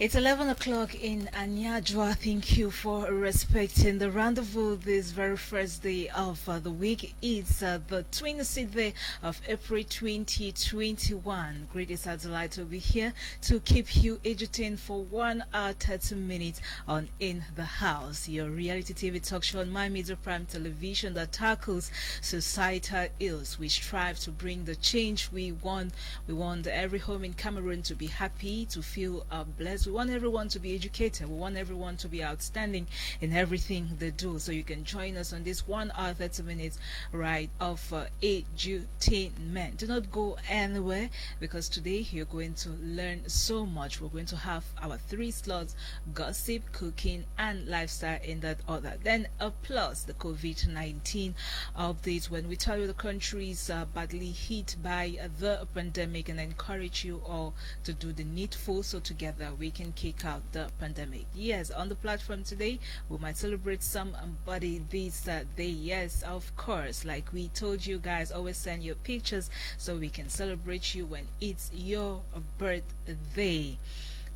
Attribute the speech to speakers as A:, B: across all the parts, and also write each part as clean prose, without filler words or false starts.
A: It's 11 o'clock in Anyajwa. Thank you for respecting the rendezvous this very first day of the week. It's the 26th day of April 2021. Great, a delight to be here to keep you entertained for 1 hour 30 minutes on In the House, your reality TV talk show on My Media Prime Television that tackles societal ills. We strive to bring the change we want. We want every home in Cameroon to be happy, to feel blessed. We want everyone to be educated. We want everyone to be outstanding in everything they do. So you can join us on this 1 hour 30 minutes ride of edutainment. Do not go anywhere, because today you're going to learn so much. We're going to have our 3 slots: gossip, cooking, and lifestyle in that order. Then plus the COVID-19 updates when we tell you the country is badly hit by the pandemic, and encourage you all to do the needful so together we can kick out the pandemic. Yes, on the platform today we might celebrate somebody this day. Yes, of course, like we told you guys, always send your pictures so we can celebrate you when it's your birthday.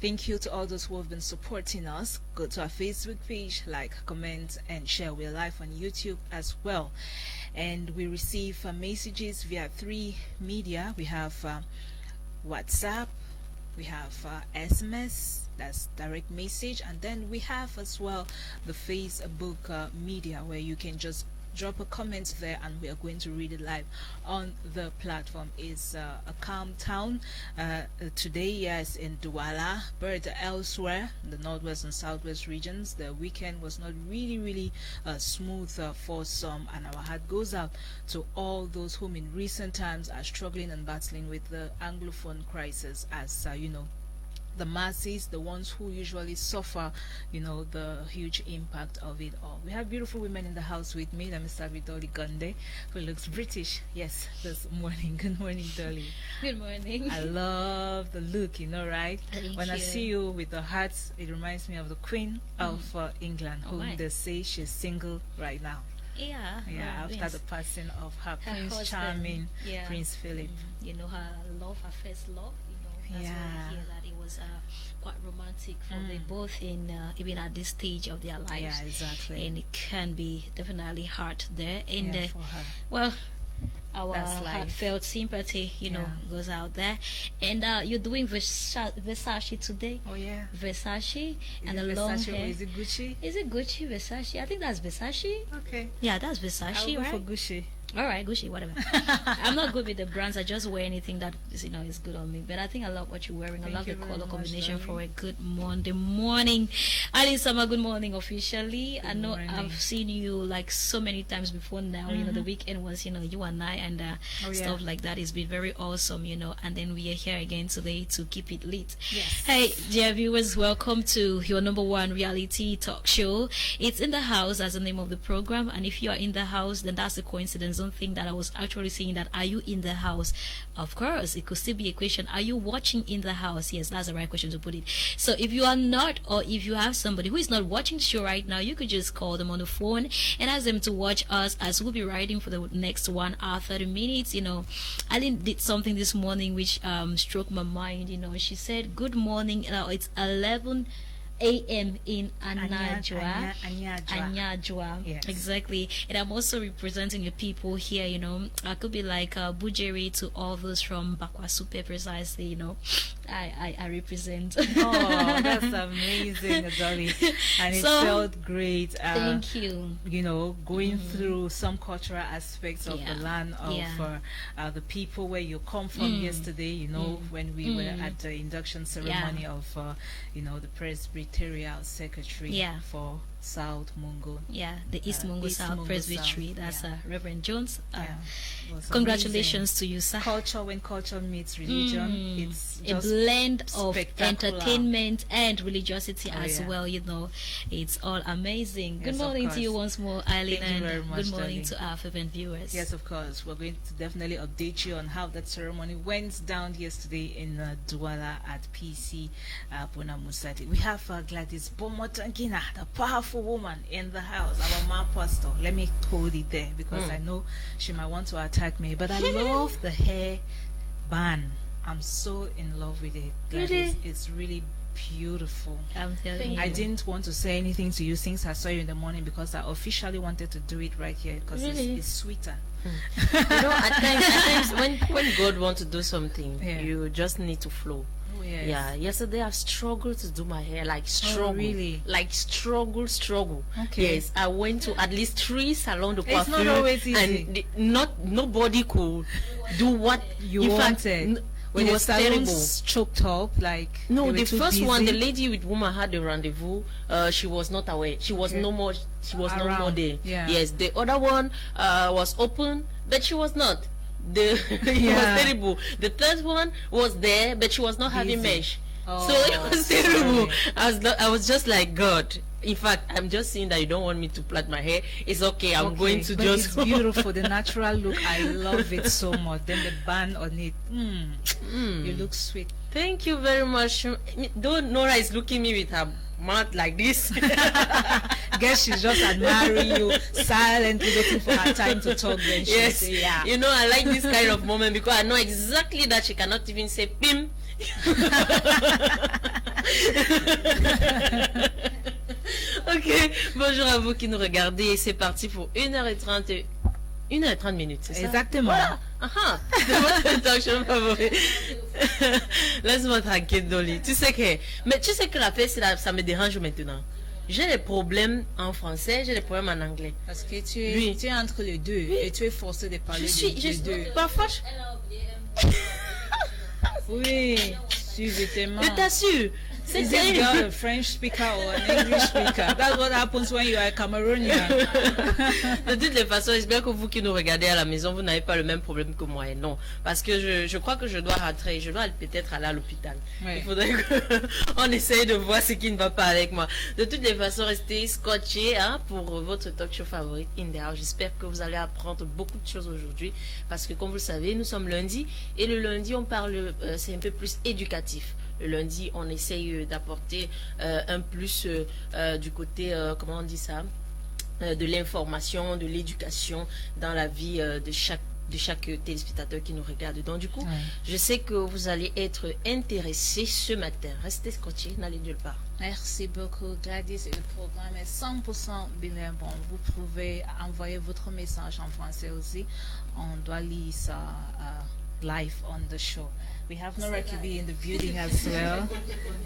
A: Thank you to all those who have been supporting us. Go to our Facebook page, like, comment, and share. We're live on YouTube as well. And we receive messages via 3 media. We have WhatsApp, we have SMS, that's direct message, and then we have as well the Facebook media, where you can just drop a comment there and we are going to read it live on the platform. Is a calm town today, yes, in Douala, but elsewhere in the northwest and southwest regions the weekend was not really smooth for some, and our heart goes out to all those whom in recent times are struggling and battling with the Anglophone crisis, as you know, the masses, the ones who usually suffer, you know, the huge impact of it all. We have beautiful women in the house with me. Let me start with NGONDE, who looks British, yes, this morning. Good morning, Dolly.
B: Good morning.
A: I love the look, you know, right? When I see you with the hats, it reminds me of the Queen of England, whom they say she's single right now.
B: Yeah,
A: after the passing of her Prince husband, Charming, Prince Philip.
B: You know, her first love, you know, that's why we hear that it was quite romantic for them both in even at this stage of their lives.
A: Yeah, exactly.
B: And it can be definitely hard there. And
A: for her.
B: Well, our heartfelt sympathy, you know, goes out there. And you're doing Versace today.
A: Oh yeah,
B: Versace.
A: And the long hair. Is it Gucci?
B: Is it Gucci? Versace? I think that's Versace.
A: Okay.
B: Yeah, that's Versace.
A: I'll go
B: right?
A: for Gucci.
B: All right, Gucci, whatever. I'm not good with the brands. I just wear anything that is, you know, is good on me. But I think I love what you're wearing. I love the color combination for a good Monday morning. Ali Sama, good morning officially. I know I've seen you like so many times before now. You know, the weekend was, you know, you and I and stuff like that. It's been very awesome, you know. And then we are here again today to keep it lit.
A: Yes.
B: Hey, dear viewers, welcome to your #1 reality talk show. It's In the House as the name of the program. And if you are in the house, then that's a coincidence. Don't think that I was actually saying that. Are you in the house? Of course, it could still be a question. Are you watching in the house? Yes, that's the right question to put it. So if you are not, or if you have somebody who is not watching the show right now, you could just call them on the phone and ask them to watch us, as we'll be riding for the next 1 hour 30 minutes. You know, Eileen did something this morning which struck my mind. You know, she said, good morning. It's 11 a.m. in Anyajwa.
A: Yes.
B: Exactly. And I'm also representing the people here, you know. I could be like Bujeri to all those from Bakwasupe, precisely, you know. I represent.
A: Oh, that's amazing, Dolly. And it felt great.
B: Thank you.
A: You know, going through some cultural aspects of the land of the people where you come from yesterday, you know, when we were at the induction ceremony of, you know, the Presbyterial Secretary for South Mungo.
B: Yeah, the East Mungo South Presbytery. That's Reverend Jones.
A: amazing.
B: Congratulations to you, sir.
A: Culture, when culture meets religion, it's just
B: a blend of
A: spectacular.
B: entertainment and religiosity as well. You know, it's all amazing.
A: Yes,
B: good morning to you once more, Eileen.
A: Thank you very much,
B: good morning
A: darling.
B: to our fervent viewers.
A: Yes, of course. We're going to definitely update you on how that ceremony went down yesterday in Douala at PC Bona Musati. We have GWLADYS BOMOTONGUINA, the powerful woman in the house, our ma pastor. Let me hold it there because I know she might want to attack me, but I love the hair band. I'm so in love with it.
B: Really?
A: It's really beautiful.
B: I'm telling you.
A: I didn't want to say anything to you since I saw you in the morning because I officially wanted to do it right here because it's sweeter.
C: You know, at times when God wants to do something, you just need to flow.
A: Oh, yes.
C: Yeah, yesterday I struggled to do my hair, like struggle.
A: Oh, really?
C: Like struggle.
A: Okay.
C: Yes, I went to at least 3 salons de coiffure.
A: It's not always easy.
C: And nobody could do what
A: you wanted. When the salons choked up, like
C: no, the
A: first
C: busy. One, the lady with whom I had the rendezvous, she was not aware. She was no more. She was no more there.
A: Yeah.
C: Yes, the other one was open, but she was not. It was terrible. The third one was there, but she was not having mesh.
A: Oh,
C: so it was terrible. I was just like, God. In fact, I'm just saying that you don't want me to plait my hair. It's okay. I'm going to just.
A: It's beautiful. The natural look. I love it so much. Then the band on it. You look sweet.
C: Thank you very much. Though Norah is looking me with her mouth like this.
A: Guess she's just admiring you, silently waiting for her time to talk. Then she'll say, yeah.
C: You know, I like this kind of moment because I know exactly that she cannot even say pim. Ok, bonjour à vous qui nous regardez et c'est parti pour 1h30 minutes, c'est ça?
A: Exactement.
C: Voilà. C'est votre talk show favori. Laisse-moi tranquille, Dolly. Mais tu sais que la fête, ça me dérange maintenant. J'ai des problèmes en français, j'ai des problèmes en anglais.
A: Parce que tu es entre les deux et tu es forcé de parler des deux.
C: Parfois,
A: oui, subitement.
C: Je t'assure.
A: Is this girl a French speaker or an English speaker? That's what happens when you are a Cameroonian.
C: De toutes les façons, j'espère que vous qui nous regardez à la maison, vous n'avez pas le même problème que moi. Et non, parce que je crois que je dois rentrer. Je dois peut-être aller à l'hôpital.
A: Oui.
C: Il faudrait qu'on essaye de voir ce qui ne va pas avec moi. De toutes les façons, restez scotchés pour votre talk show favorite in the house. J'espère que vous allez apprendre beaucoup de choses aujourd'hui. Parce que comme vous le savez, nous sommes lundi. Et le lundi, on parle, c'est un peu plus éducatif. Le lundi, on essaye d'apporter un plus du côté, comment on dit ça, de l'information, de l'éducation dans la vie de chaque téléspectateur qui nous regarde. Donc du coup, je sais que vous allez être intéressés ce matin. Restez scotchés, n'allez nulle part.
A: Merci beaucoup, Gladys. Le programme est 100% bilingue. Bon, vous pouvez envoyer votre message en français aussi. On doit lire ça live on the show. We have Norah KEBEI in the building as well.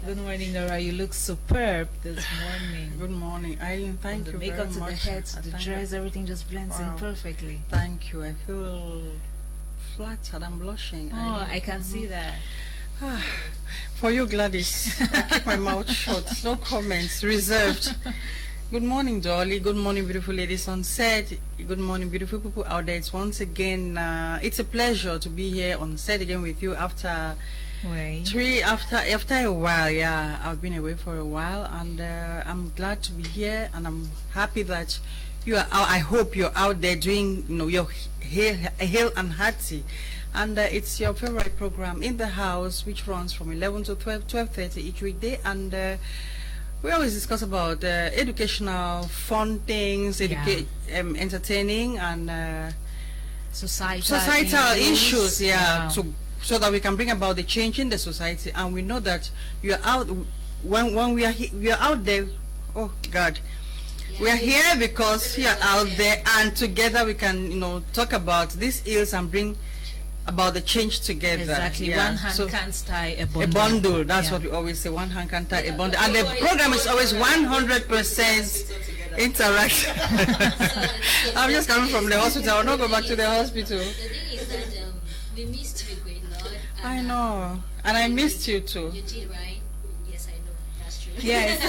A: Good morning, Norah. You look superb this morning.
D: Good morning, EILEEN. Thank you very much.
A: The makeup to the head, to the dress, everything just blends in perfectly.
D: Thank you. I feel flattered. I'm blushing.
A: Oh, I can see that.
D: For you, Gladys, I keep my mouth shut. No comments. Reserved. Good morning, Dolly. Good morning, beautiful ladies on set. Good morning, beautiful people out there. It's once again, it's a pleasure to be here on set again with you after after a while. Yeah, I've been away for a while, and I'm glad to be here, and I'm happy that you are out. I hope you're out there doing, your hail and hearty. And it's your favorite program in the house, which runs from 11 to 12:30 each weekday, and we always discuss about educational, fun things, entertaining, and societal issues. So that we can bring about the change in the society. And we know that you are out when we are out there. Oh God, we are here because you are out there, and together we can talk about these ills and bring about the change together.
A: Exactly. One hand can't tie a bundle.
D: A bundle. That's what we always say. One hand can't tie a bundle. And the program is always 100% interaction. I'm just coming from the hospital. I'll not go back to the hospital.
B: The thing is that we missed you great Lord.
D: I know. And I missed you too.
B: You did, right? Yes, I know. That's true.
A: Yes.
B: I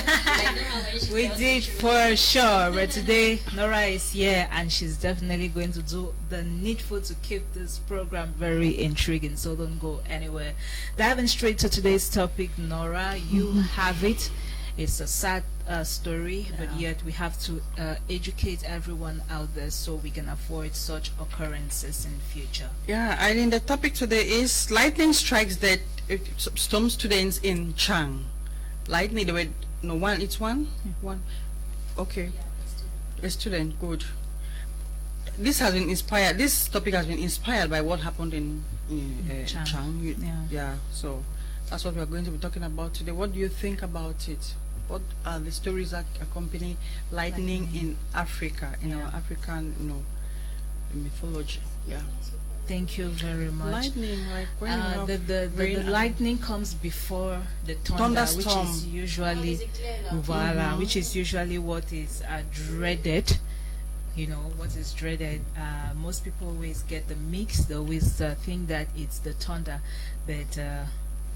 B: know how much
A: We did for sure. But today, Norah is here, and she's definitely going to do the needful to keep this program very intriguing. So don't go anywhere. Diving straight to today's topic, Norah, you have it. It's a sad story, but yet we have to educate everyone out there so we can avoid such occurrences in future.
D: Yeah, I think the topic today is lightning strikes dead some students in Dschang. Lightning, the way, one, it's one? One. Okay. A student, good. This has been inspired, this topic has been inspired by what happened in Dschang.
A: Yeah.
D: Yeah, so That's what we are going to be talking about today. What do you think about it? What are the stories that accompany lightning in Africa, in our African, mythology? Yeah.
A: Thank you very much.
D: Lightning, like when you have
A: the lightning comes before the thunder, which is usually which is usually what is dreaded. You know what is dreaded. Most people always get the mix. They always think that it's the thunder, but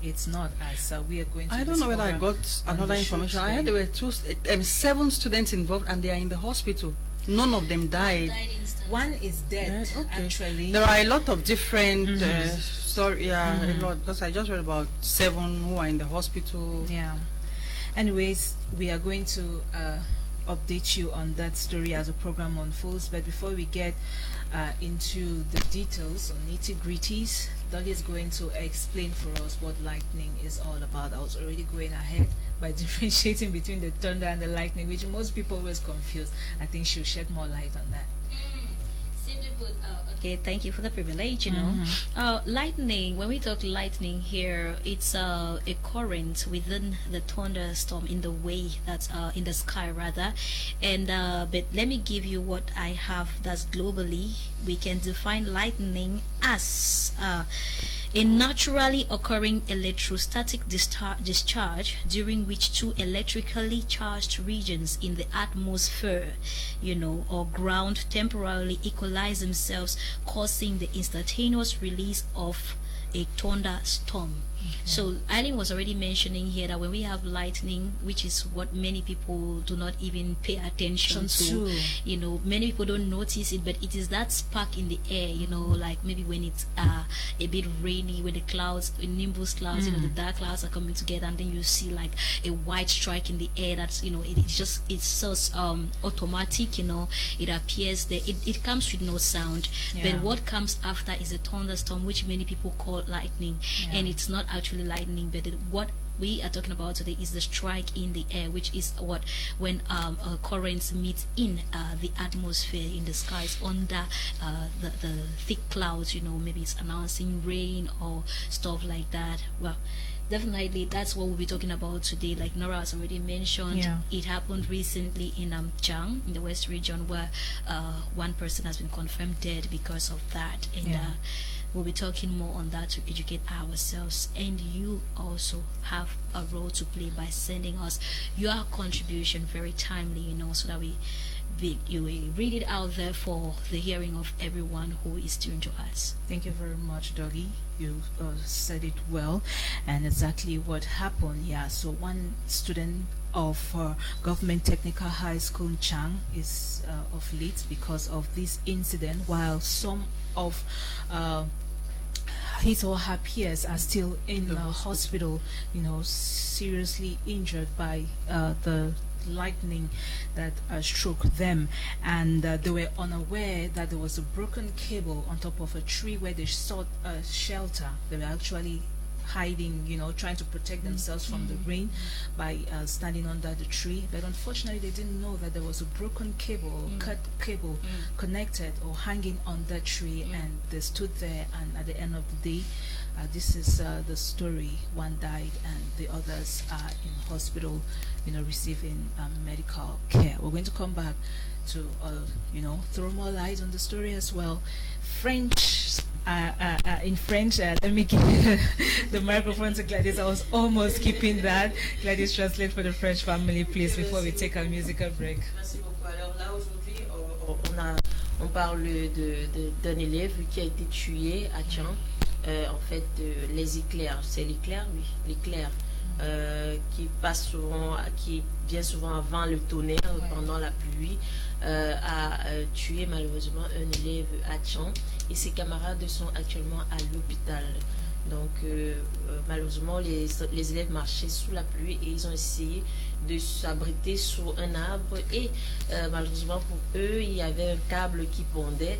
A: it's not. As we are going to.
D: I don't know whether I got another information. I heard there were 7 students involved, and they are in the hospital. None of them died.
A: One is dead.
D: Okay.
A: Actually,
D: there are a lot of different stories. Yeah, a lot, because I just read about 7 who are in the hospital.
A: Yeah. Anyways, we are going to update you on that story as the program unfolds. But before we get into the details or nitty-gritties, Dolly is going to explain for us what lightning is all about. I was already going ahead by differentiating between the thunder and the lightning, which most people always confuse. I think she'll shed more light on that.
B: Simply put, okay, thank you for the privilege. Lightning, when we talk lightning here, it's a current within the thunderstorm in the way that's in the sky rather. And but let me give you what I have that's globally. We can define lightning as a naturally occurring electrostatic discharge during which 2 electrically charged regions in the atmosphere, or ground temporarily equalize themselves, causing the instantaneous release of a thunderstorm. So EILEEN was already mentioning here that when we have lightning, which is what many people do not even pay attention to, many people don't notice it, but it is that spark in the air, like maybe when it's a bit rainy, when the clouds, nimbus clouds, the dark clouds are coming together, and then you see like a white strike in the air. That's it's so automatic, it appears there. It comes with no sound, but what comes after is a thunderstorm, which many people call lightning, and it's not actually lightning, but what we are talking about today is the strike in the air, which is when currents meet in the atmosphere, in the skies, under the thick clouds. Maybe it's announcing rain or stuff like that. Well, definitely that's what we'll be talking about today. Like Nora has already mentioned, it happened recently in Dschang, in the West region, where 1 person has been confirmed dead because of that. And we'll be talking more on that to educate ourselves, and you also have a role to play by sending us your contribution very timely, so that we read it out there for the hearing of everyone who is tuned to us.
A: Thank you very much, Dolly. You said it well, and exactly what happened. So 1 student of Government Technical High School in Dschang is of late because of this incident, while some of his or her peers are still in the hospital, seriously injured by the lightning that struck them, and they were unaware that there was a broken cable on top of a tree where they sought shelter. They were actually hiding, trying to protect themselves from the rain by standing under the tree. But unfortunately, they didn't know that there was a broken cable, cut cable connected or hanging on that tree, and they stood there. And at the end of the day, this is the story. 1 died, and the others are in hospital, receiving medical care. We're going to come back to, throw more light on the story as well. In French, let me give the microphone to Gladys. I was almost keeping that. Gladys, translate for the French family, please, before we take our musical break.
C: Merci beaucoup. Alors là, aujourd'hui, on parle d'un élève qui a été tué à Dschang. En fait, les éclairs, c'est l'éclair, oui, l'éclair qui passe souvent, qui bien souvent avant le tonnerre, pendant la pluie, a tué malheureusement un élève à Dschang, et ses camarades sont actuellement à l'hôpital. Donc malheureusement les élèves marchaient sous la pluie et ils ont essayé de s'abriter sous un arbre, et malheureusement pour eux il y avait un câble qui pendait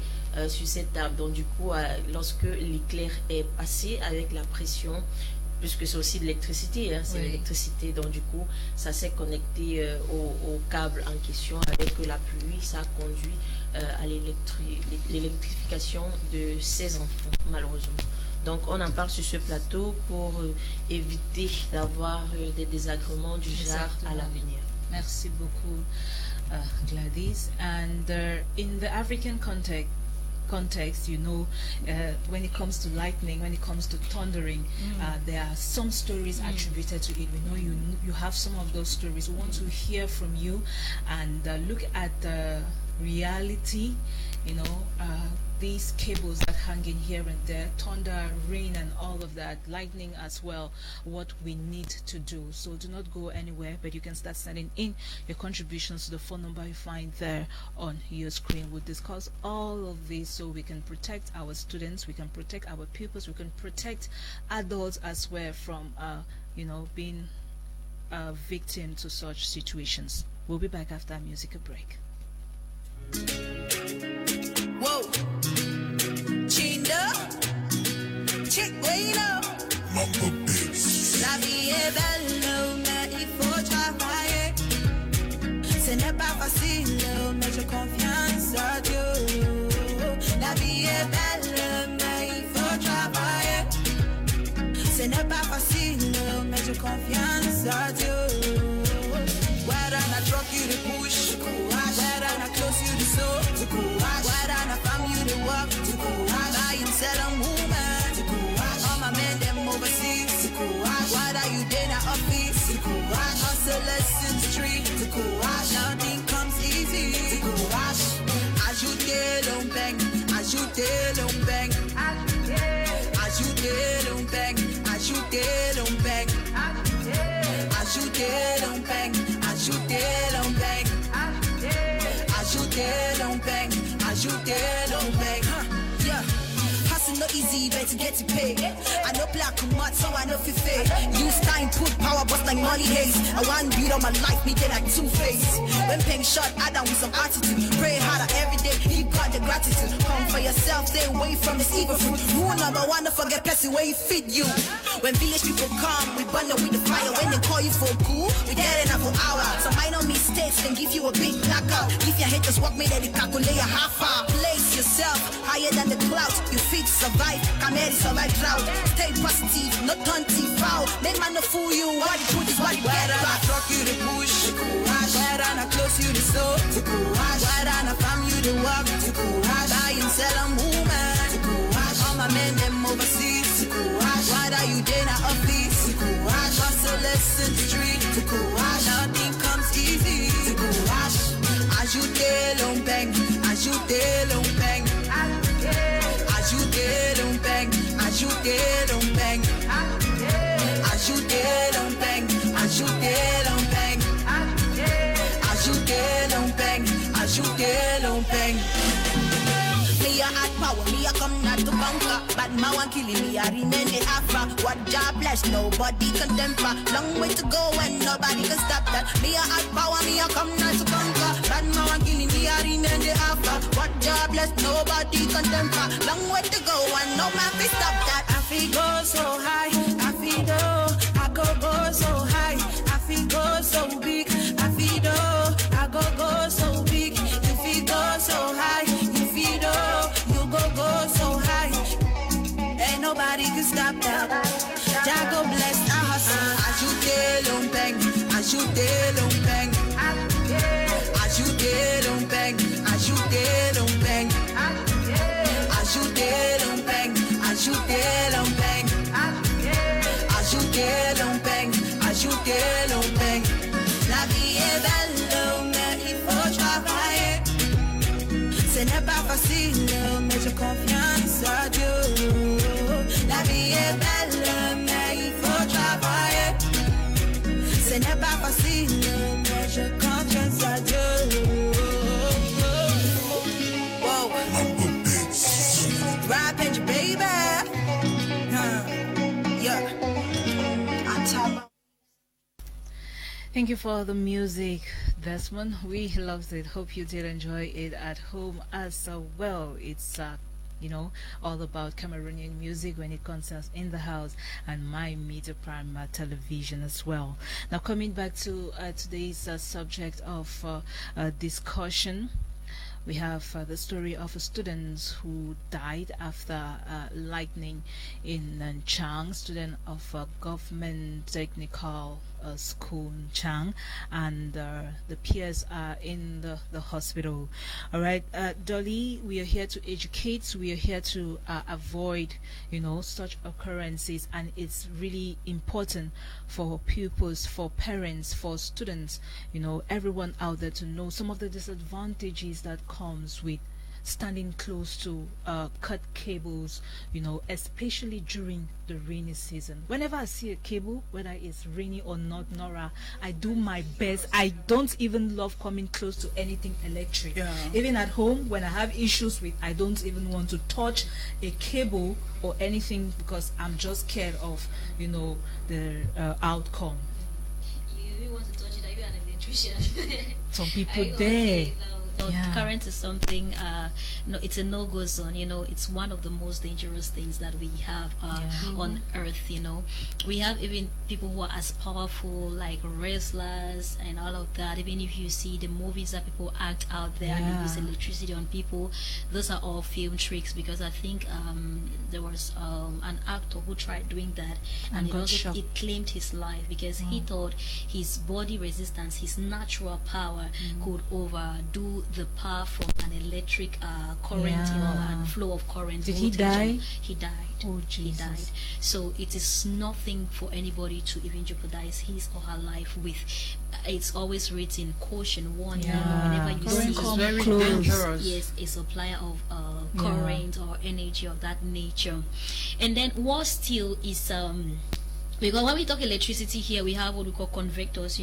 C: sur cet arbre. Donc du coup lorsque l'éclair est passé avec la pression, puisque c'est aussi de l'électricité, c'est l'électricité, donc du coup ça s'est connecté au câble en question. Avec la pluie, ça a conduit à l'électrification de ces enfants malheureusement. Donc on en parle sur ce plateau pour éviter d'avoir des désagréments du genre à l'avenir.
A: Merci beaucoup, Gladys. And in the African context, you know, when it comes to lightning, when it comes to thundering, there are some stories attributed to it. We know you have some of those stories. We want to hear from you and look at the reality, you know, these cables that hang in here and there, thunder, rain, and all of that, lightning as well, what we need to do. So do not go anywhere, but you can start sending in your contributions to the phone number you find there on your screen. We'll discuss all of this so we can protect our students, we can protect our pupils, we can protect adults as well from, you know, being a victim to such situations. We'll be back after a musical break.
E: Whoa, Chinda, check way up. La vie est belle, mais il faut travailler. Ce n'est pas facile, mais j'ai confiance à Dieu. La vie est belle, mais il faut travailler. Ce n'est pas facile, mais j'ai confiance à Dieu. Whether I drop you to push, whether I close you to soul, whether I farm you to work, buy and sell a woman, all my men them overseas, whether you in the office, hustlers in the street, nothing comes easy. Ajoutez l'ombeng, ajoutez l'ombeng, ajoutez l'ombeng, ajoutez l'ombeng, ajoutez l'ombeng, ajoutez l'ombeng, ajoutez l'ombeng, ajoutez l'ombeng. Yeah. Hustle no easy, better get to pay. I know black mud, so I know fi fade. Use time, put power, bust like money haze. I want beat on my life, me get like two-face. When paying shot, I down with some attitude. Pray harder every day, you got the gratitude. Come for yourself, stay away from this evil fruit. Rule number one, don't forget person where he feed you. When village people come, we burn up with the fire. When they call you for cool, we get enough for hour. So minor mistakes can give you a big blackout. If your haters walk me, then they calculate a half hour. Place yourself higher than the clouds. You fit survive, come here, survive drought. Stay positive, not tunty foul. Make man no fool you, what you put is what you get. Whether I truck you to push, whether I close you to soul, whether I farm you to work, buy and sell a woman, all my men them overseas, whether you in the office, hustlers in the street, nothing comes easy. Ajoutez l'ombeng, ajoutez l'ombeng, ajoutez l'ombeng, ajoutez l'ombeng, ajoutez l'ombeng, ajoutez l'ombeng, ajoutez l'ombeng, ajoutez l'ombeng. Me a hot power, me a come not to conquer. Bad man want killing me, I remain the Afra. What job bless, nobody can temper. Long way to go and nobody can stop that. Me a hot power, me a come not to conquer. Bad man want killing me, I remain the Afra. What job bless, nobody can temper. Long way to go and no man can stop that. I feel go so high, I feel I go so high, I feel go so big, I feel I go so big. If you go so high, you go so high. Ain't nobody can stop that. Jago bless the hustle. Ajoutez l'ombeng, ajoutez l'ombeng, ajoutez l'ombeng, ajoutez l'ombeng, ajoutez l'ombeng, ajoutez l'ombeng, ajoutez l'ombeng, ajoutez l'ombeng. La vie est belle, mais il faut travailler. Ce n'est pas facile, mais j'ai confiance à Dieu. La vie est belle, mais il faut travailler. Ce n'est pas facile, mais j'ai confiance à Dieu. Wow. Rap and baby. Yeah. I'm talking.
A: Thank you for the music, Desmond. We loved it. Hope you did enjoy it at home as well. It's you know, all about Cameroonian music when it concerns in the house and my media prime television as well. Now coming back to today's subject of discussion, We have the story of a student who died after lightning in Dschang, student of government technical school in Dschang, and the peers are in the hospital. All right, Dolly, we are here to educate, we are here to avoid, such occurrences, and it's really important for pupils, for parents, for students, everyone out there to know some of the disadvantages that comes with standing close to cut cables, especially during the rainy season. Whenever I see a cable, whether it's rainy or not, Nora, I do my best. I don't even love coming close to anything electric.
D: Yeah.
A: Even at home, when I have issues with, I don't even want to touch a cable or anything because I'm just scared of, the outcome.
B: You want to touch it? Are you an electrician?
A: Some people there. Yeah.
B: Current is something, no, it's a no-go zone. It's one of the most dangerous things that we have on earth. We have even people who are as powerful, like wrestlers and all of that. Even if you see the movies that people act out there and they use electricity on people, those are all film tricks. Because I think there was an actor who tried doing that, and it claimed his life because he thought his body resistance, his natural power, could overdo the power from an electric current, and flow of current.
A: Did he die?
B: He died.
A: Oh, Jesus.
B: He died. So it is nothing for anybody to even jeopardize his or her life with. It's always written caution, warning. Whenever you see
D: very dangerous.
B: Yes, a supplier of current or energy of that nature. And then what still is because when we talk electricity here, we have what we call convectors,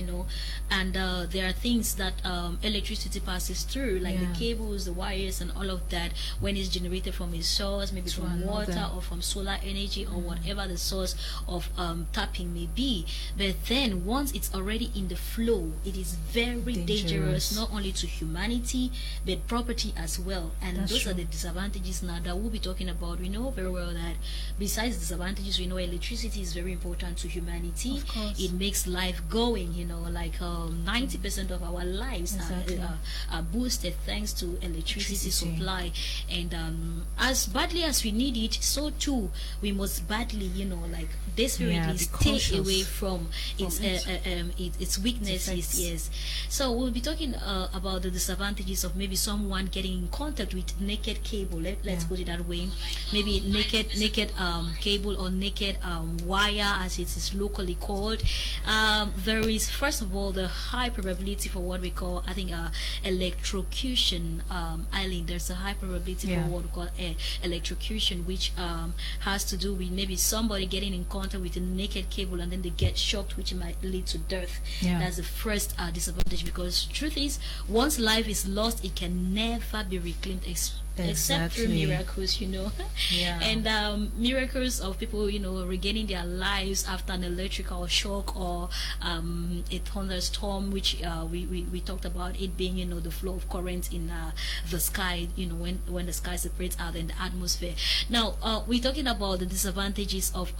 B: and there are things that electricity passes through, like the cables, the wires, and all of that, when it's generated from a source, maybe from water or from solar energy or whatever the source of tapping may be. But then once it's already in the flow, it is very dangerous, not only to humanity, but property as well. And those are the disadvantages now that we'll be talking about. We know very well that besides disadvantages, we know electricity is very important to humanity.
A: Of course.
B: It makes life going, like 90% of our lives are boosted thanks to electricity supply. And as badly as we need it, so too we must badly, desperately stay away from its weaknesses. Yes. So we'll be talking about the disadvantages of maybe someone getting in contact with naked cable. Let's put it that way. Maybe naked cable or naked wire, as it is locally called. There is, first of all, the high probability for what we call, I think, electrocution. EILEEN, there's a high probability for what we call electrocution, which has to do with maybe somebody getting in contact with a naked cable and then they get shocked, which might lead to death. That's the first disadvantage, because truth is, once life is lost, it can never be reclaimed except through miracles, and miracles of people, regaining their lives after an electrical shock or a thunderstorm, which we talked about it being, the flow of current in the sky, when the sky separates out in the atmosphere. Now we're talking about the disadvantages of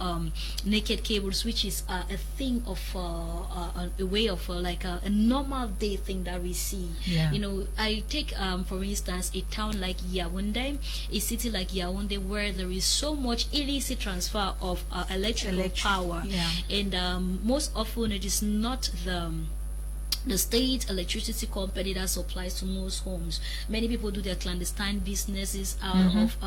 B: naked cables, which is a thing of a way of like a normal day thing that we see. I take for instance a town like Yaoundé, a city like Yaoundé, where there is so much illicit transfer of electrical power, and most often it is not the state electricity company that supplies to most homes. Many people do their clandestine businesses out of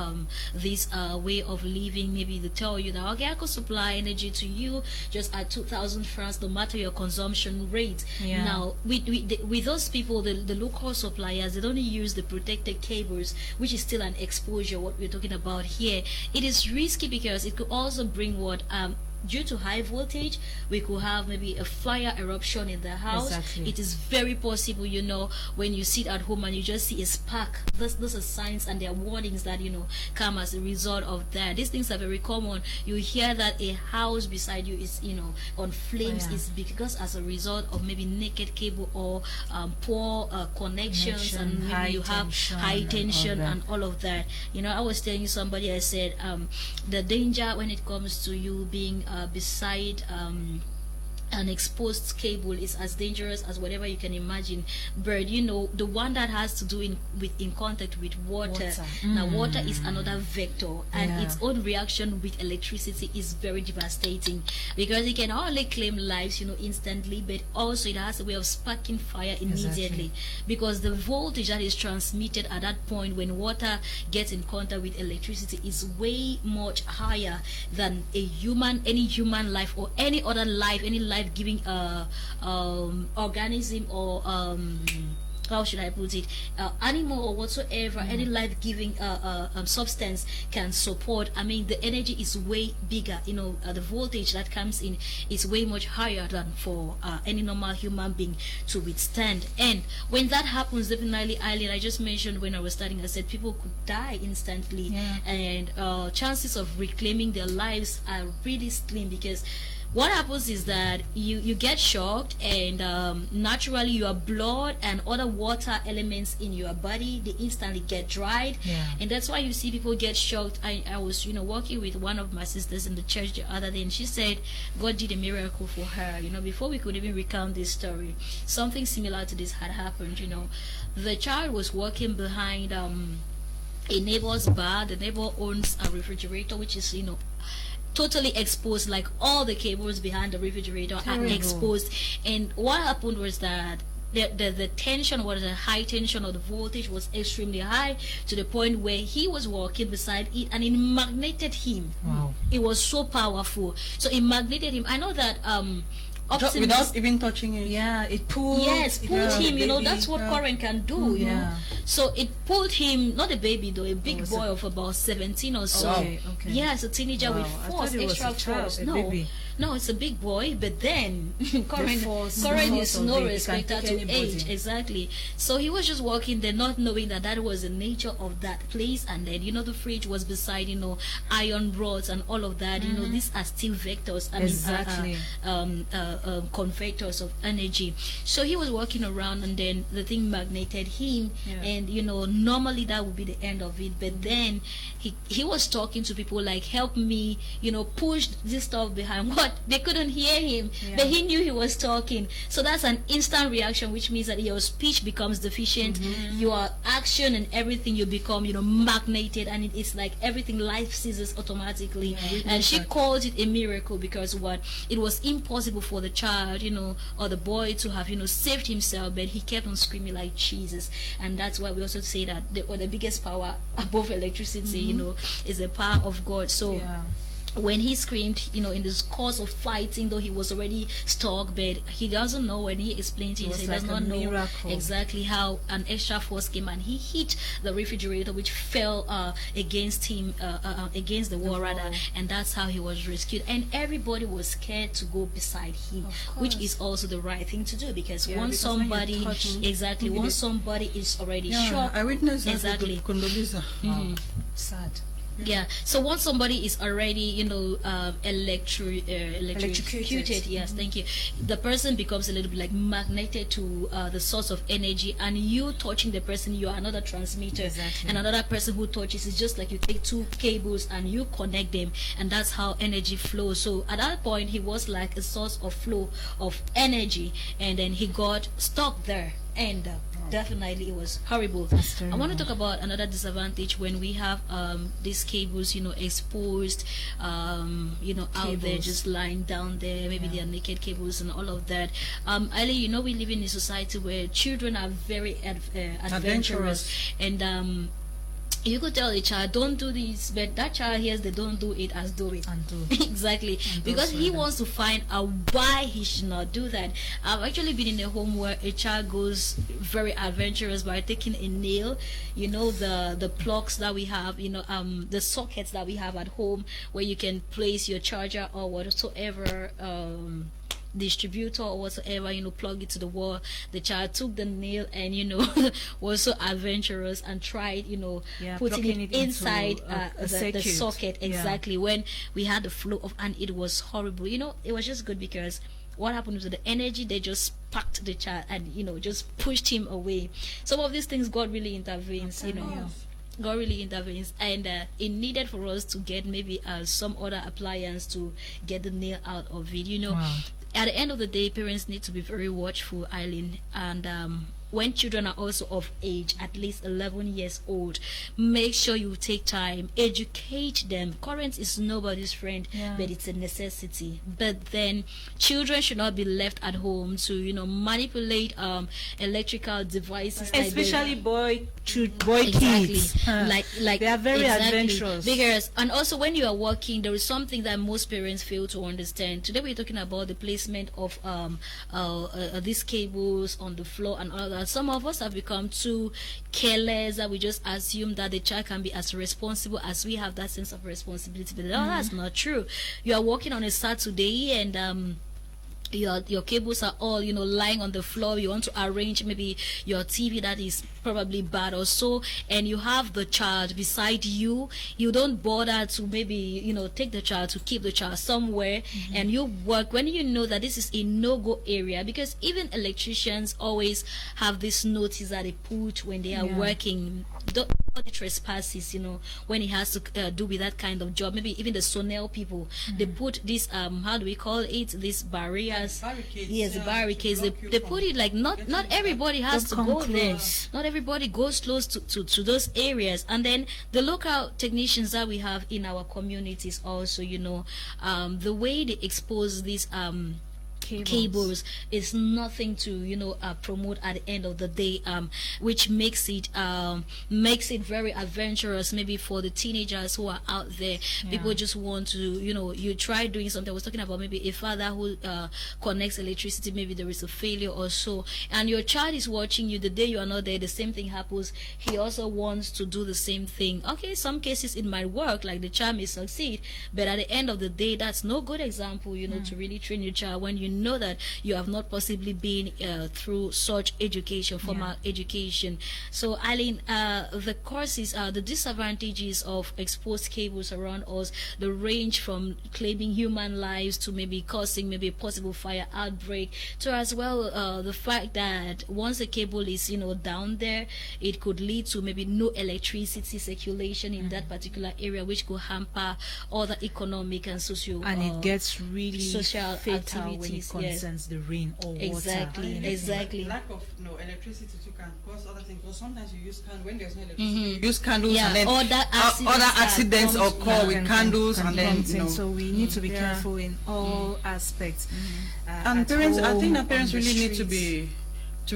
B: this way of living. Maybe they tell you that, okay, I could supply energy to you just at 2,000 francs, no matter your consumption rate. Now, with those people, the local suppliers, they don't use the protected cables, which is still an exposure, what we're talking about here. It is risky because it could also bring what due to high voltage, we could have maybe a fire eruption in the house. It is very possible, when you sit at home and you just see a spark. Those are signs and there are warnings that, come as a result of that. These things are very common. You hear that a house beside you is, on flames. It's because as a result of maybe naked cable or poor connections, and maybe you have high tension and all of that. I was telling somebody, I said, the danger when it comes to you being beside an exposed cable is as dangerous as whatever you can imagine. But you know, the one that has to do in contact with water. Now water is another vector, and its own reaction with electricity is very devastating, because it can only claim lives, you know, instantly, but also it has a way of sparking fire immediately, because the voltage that is transmitted at that point when water gets in contact with electricity is way much higher than any human life or any other life, any life-giving organism, or how should I put it, animal or whatsoever, any life-giving substance can support. I mean, the energy is way bigger, you know, the voltage that comes in is way much higher than for any normal human being to withstand. And when that happens, definitely, EILEEN, I just mentioned when I was starting, I said people could die instantly, and chances of reclaiming their lives are really slim, because what happens is that you get shocked, and naturally your blood and other water elements in your body, they instantly get dried, and that's why you see people get shocked. I was, you know, working with one of my sisters in the church the other day, and she said God did a miracle for her. You know, before we could even recount this story, something similar to this had happened. You know, the child was walking behind a neighbor's bar. The neighbor owns a refrigerator which is, you know, totally exposed, like all the cables behind the refrigerator are exposed. And what happened was that the tension was a high tension, or the voltage was extremely high, to the point where he was walking beside it and it magneted him. It was so powerful, so it magneted him. I know that
D: without even touching it.
A: It pulled.
B: Yes, pulled him. You know, that's what current can do. You know, so it pulled him. Not a baby though, a big boy of about 17 or so. Yeah, it's a teenager with force, extra force. No, it's a big boy, but then current is no respecter to age. Exactly. So he was just walking there, not knowing that was the nature of that place. And then, you know, the fridge was beside, you know, iron rods and all of that. You know, these are still vectors. Converters of energy. So he was walking around, and then the thing magneted him, and you know, normally that would be the end of it, but then he was talking to people like, help me, you know, push this stuff behind. What? They couldn't hear him, but he knew he was talking. So that's an instant reaction, which means that your speech becomes deficient, your action and everything, you become, you know, magneted, and it's like everything, life ceases automatically. And she called it a miracle, because what, it was impossible for the child, you know, or the boy to have, you know, saved himself, but he kept on screaming like Jesus. And that's why we also say that the biggest power above electricity, you know, is the power of God. So when he screamed, you know, in this course of fighting, though he was already stuck, but he doesn't know. When he explained it, he does not know exactly how an extra force came, and he hit the refrigerator, which fell against him, against the wall rather, and that's how he was rescued. And everybody was scared to go beside him, which is also the right thing to do, because once somebody once somebody is already shocked,
D: I witnessed
B: exactly.
A: Sad.
B: Yeah, so once somebody is already, you know, electrocuted, yes, thank you, the person becomes a little bit like magneted to the source of energy, and you touching the person, you are another transmitter, and another person who touches is just like you take two cables and you connect them, and that's how energy flows. So at that point, he was like a source of flow of energy, and then he got stuck there, and definitely it was horrible. I want to talk about another disadvantage when we have these cables, you know, exposed, you know, out there, just lying down there. Maybe they are naked cables and all of that. EILEEN, you know, we live in a society where children are very adventurous, and you could tell a child, don't do this, but that child hears they don't do it as do it. Exactly. Because he wants to find out why he should not do that. I've actually been in a home where a child goes very adventurous by taking a nail, you know, the plugs that we have, you know, the sockets that we have at home, where you can place your charger or whatsoever, distributor or whatsoever, you know, plug it to the wall. The child took the nail and, you know, was so adventurous and tried, you know, putting it inside the socket, exactly, when we had the flow of, and it was horrible. You know, it was just good, because what happened was the energy, they just sparked the child and, you know, just pushed him away. Some of these things, God really intervenes, you know. God really intervenes, and it needed for us to get maybe some other appliance to get the nail out of it, you know. at the end of the day, parents need to be very watchful, Eileen, and when children are also of age, at least 11 years old, make sure you take time, educate them. Current is nobody's friend, but it's a necessity. But then children should not be left at home to, you know, manipulate electrical devices,
A: especially boy
B: exactly.
A: kids.
B: Like
A: they are very adventurous.
B: Because, and also when you are working, there is something that most parents fail to understand. Today we're talking about the placement of these cables on the floor and all that. Some of us have become too careless that we just assume that the child can be as responsible as we have that sense of responsibility. But no, that's not true. You are working on a Saturday and your cables are all, you know, lying on the floor. You want to arrange maybe your TV that is probably bad or so, and you have the child beside you. You don't bother to maybe, you know, take the child, to keep the child somewhere, and you work when you know that this is a no-go area, because even electricians always have this notice that they put when they are working. Don't the trespasses, you know, when it has to do with that kind of job. Maybe even the Sonel people, they put this how do we call it, these barriers,
D: barricades.
B: Yes, the barricades. They put it like not everybody has to go there. Not everybody goes close to those areas. And then the local technicians that we have in our communities also, you know, the way they expose these cables is nothing to, you know, promote at the end of the day, which makes it very adventurous maybe for the teenagers who are out there. People just want to, you know, you try doing something. I was talking about maybe a father who connects electricity, maybe there is a failure or so, and your child is watching you. The day you are not there, the same thing happens. He also wants to do the same thing. Okay, some cases it might work, like the child may succeed, but at the end of the day, that's no good example, you know, to really train your child when you know that you have not possibly been through such education, formal education. So Eileen, the courses, the disadvantages of exposed cables around us, the range from claiming human lives to maybe causing maybe a possible fire outbreak, to as well the fact that once the cable is, you know, down there, it could lead to maybe no electricity circulation in that particular area, which could hamper all the economic and social,
A: and it gets really
B: social
A: fatal
B: activities
A: when it concerns the rain or water.
B: Exactly.
D: Lack of electricity too can cause other things. Because sometimes you use candles when there's no electricity. You use candles, and then other accidents occur with candles, and then
A: so we need to be careful in all aspects.
D: And parents, I think that parents really need to be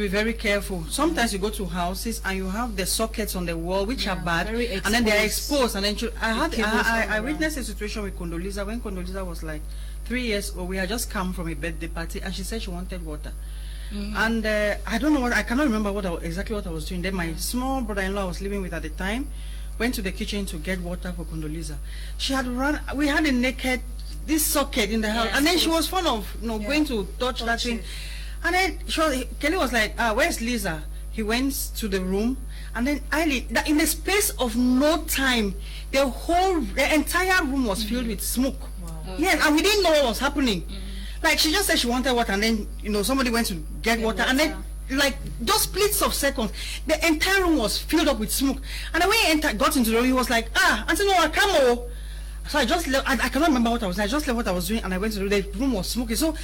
D: very careful. Sometimes you go to houses and you have the sockets on the wall which are bad, and then they are exposed. And then I witnessed a situation with Condoleezza when Condoleezza was like 3 years old. We had just come from a birthday party, and she said she wanted water. And I don't know I cannot remember exactly what I was doing. Then my small brother-in-law I was living with at the time went to the kitchen to get water for Condoleezza. She had we had a this socket in the house, and then she was fond of going to touch that thing. And then Kelly was like, where's Lisa? He went to the room, and then in the space of no time, the entire room was filled with smoke. Wow. Yes, and we didn't know what was happening. Like, she just said she wanted water, and then somebody went to get water, and then like just splits of seconds, the entire room was filled up with smoke. And then when he got into the room, he was like, Auntie Nora, come on. So I just left. I cannot remember what I was doing. I just left what I was doing, and I went to the room was smoky. So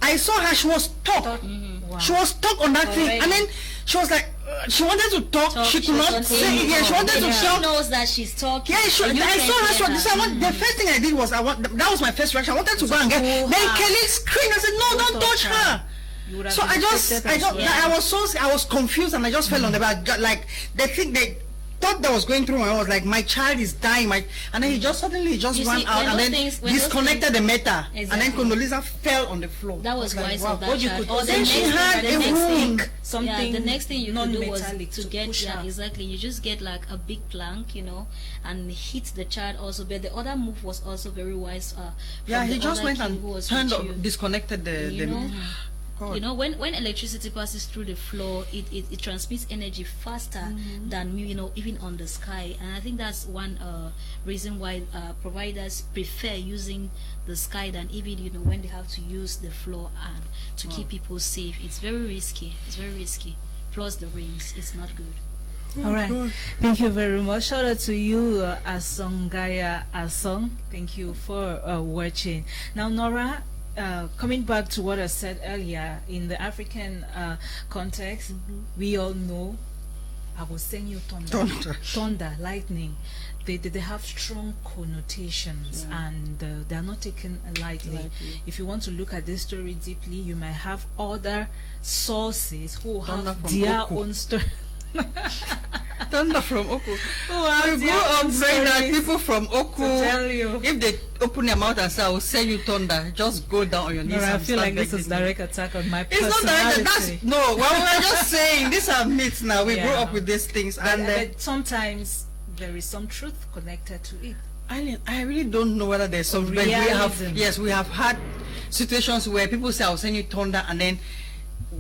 D: I saw her, she was stuck. Wow. She was stuck on that thing, and then she was like, she wanted to talk. She could not say it. Yeah, she wanted to talk.
B: She knows that she's talking.
D: Yeah, I saw her. The first thing I did was that was my first reaction. I wanted to go and get. Then Kelly screamed. I said, "No, don't touch her." So I was confused, and I just fell on the bed. Like the thing thought that was going through my mind was like, my child is dying, and then he just suddenly ran out and then disconnected the meter, and then Condoleezza fell on the floor.
B: That was wise of that child.
D: Or then she had a wound.
B: The next thing you could do was to get exactly. You just get like a big plank, and hit the child also. But the other move was also very wise.
D: He just went and disconnected the.
B: When electricity passes through the floor, it transmits energy faster than even on the sky, and I think that's one reason why providers prefer using the sky than even when they have to use the floor and to keep people safe. It's very risky. Plus the rings, it's not good.
A: All right. Thank you very much. Shout out to you, Asongaya Asong. Thank you for watching. Now, Nora, coming back to what I said earlier, in the African context, we all know, I was saying you thunder, lightning. They have strong connotations, and they are not taken lightly. If you want to look at this story deeply, you might have other sources who have their own story.
D: Thunder from Oku. You grew up saying that people from Oku, if they open their mouth and say, I will send you thunder, just go down on your knees.
A: I feel like this is direct attack on my
D: personality. It's not direct. No, well, we're just saying, these are myths now. We grew up with these things.
A: But sometimes there is some truth connected to it.
D: EILEEN, I really don't know whether there's some. But we have had situations where people say, I'll send you thunder, and then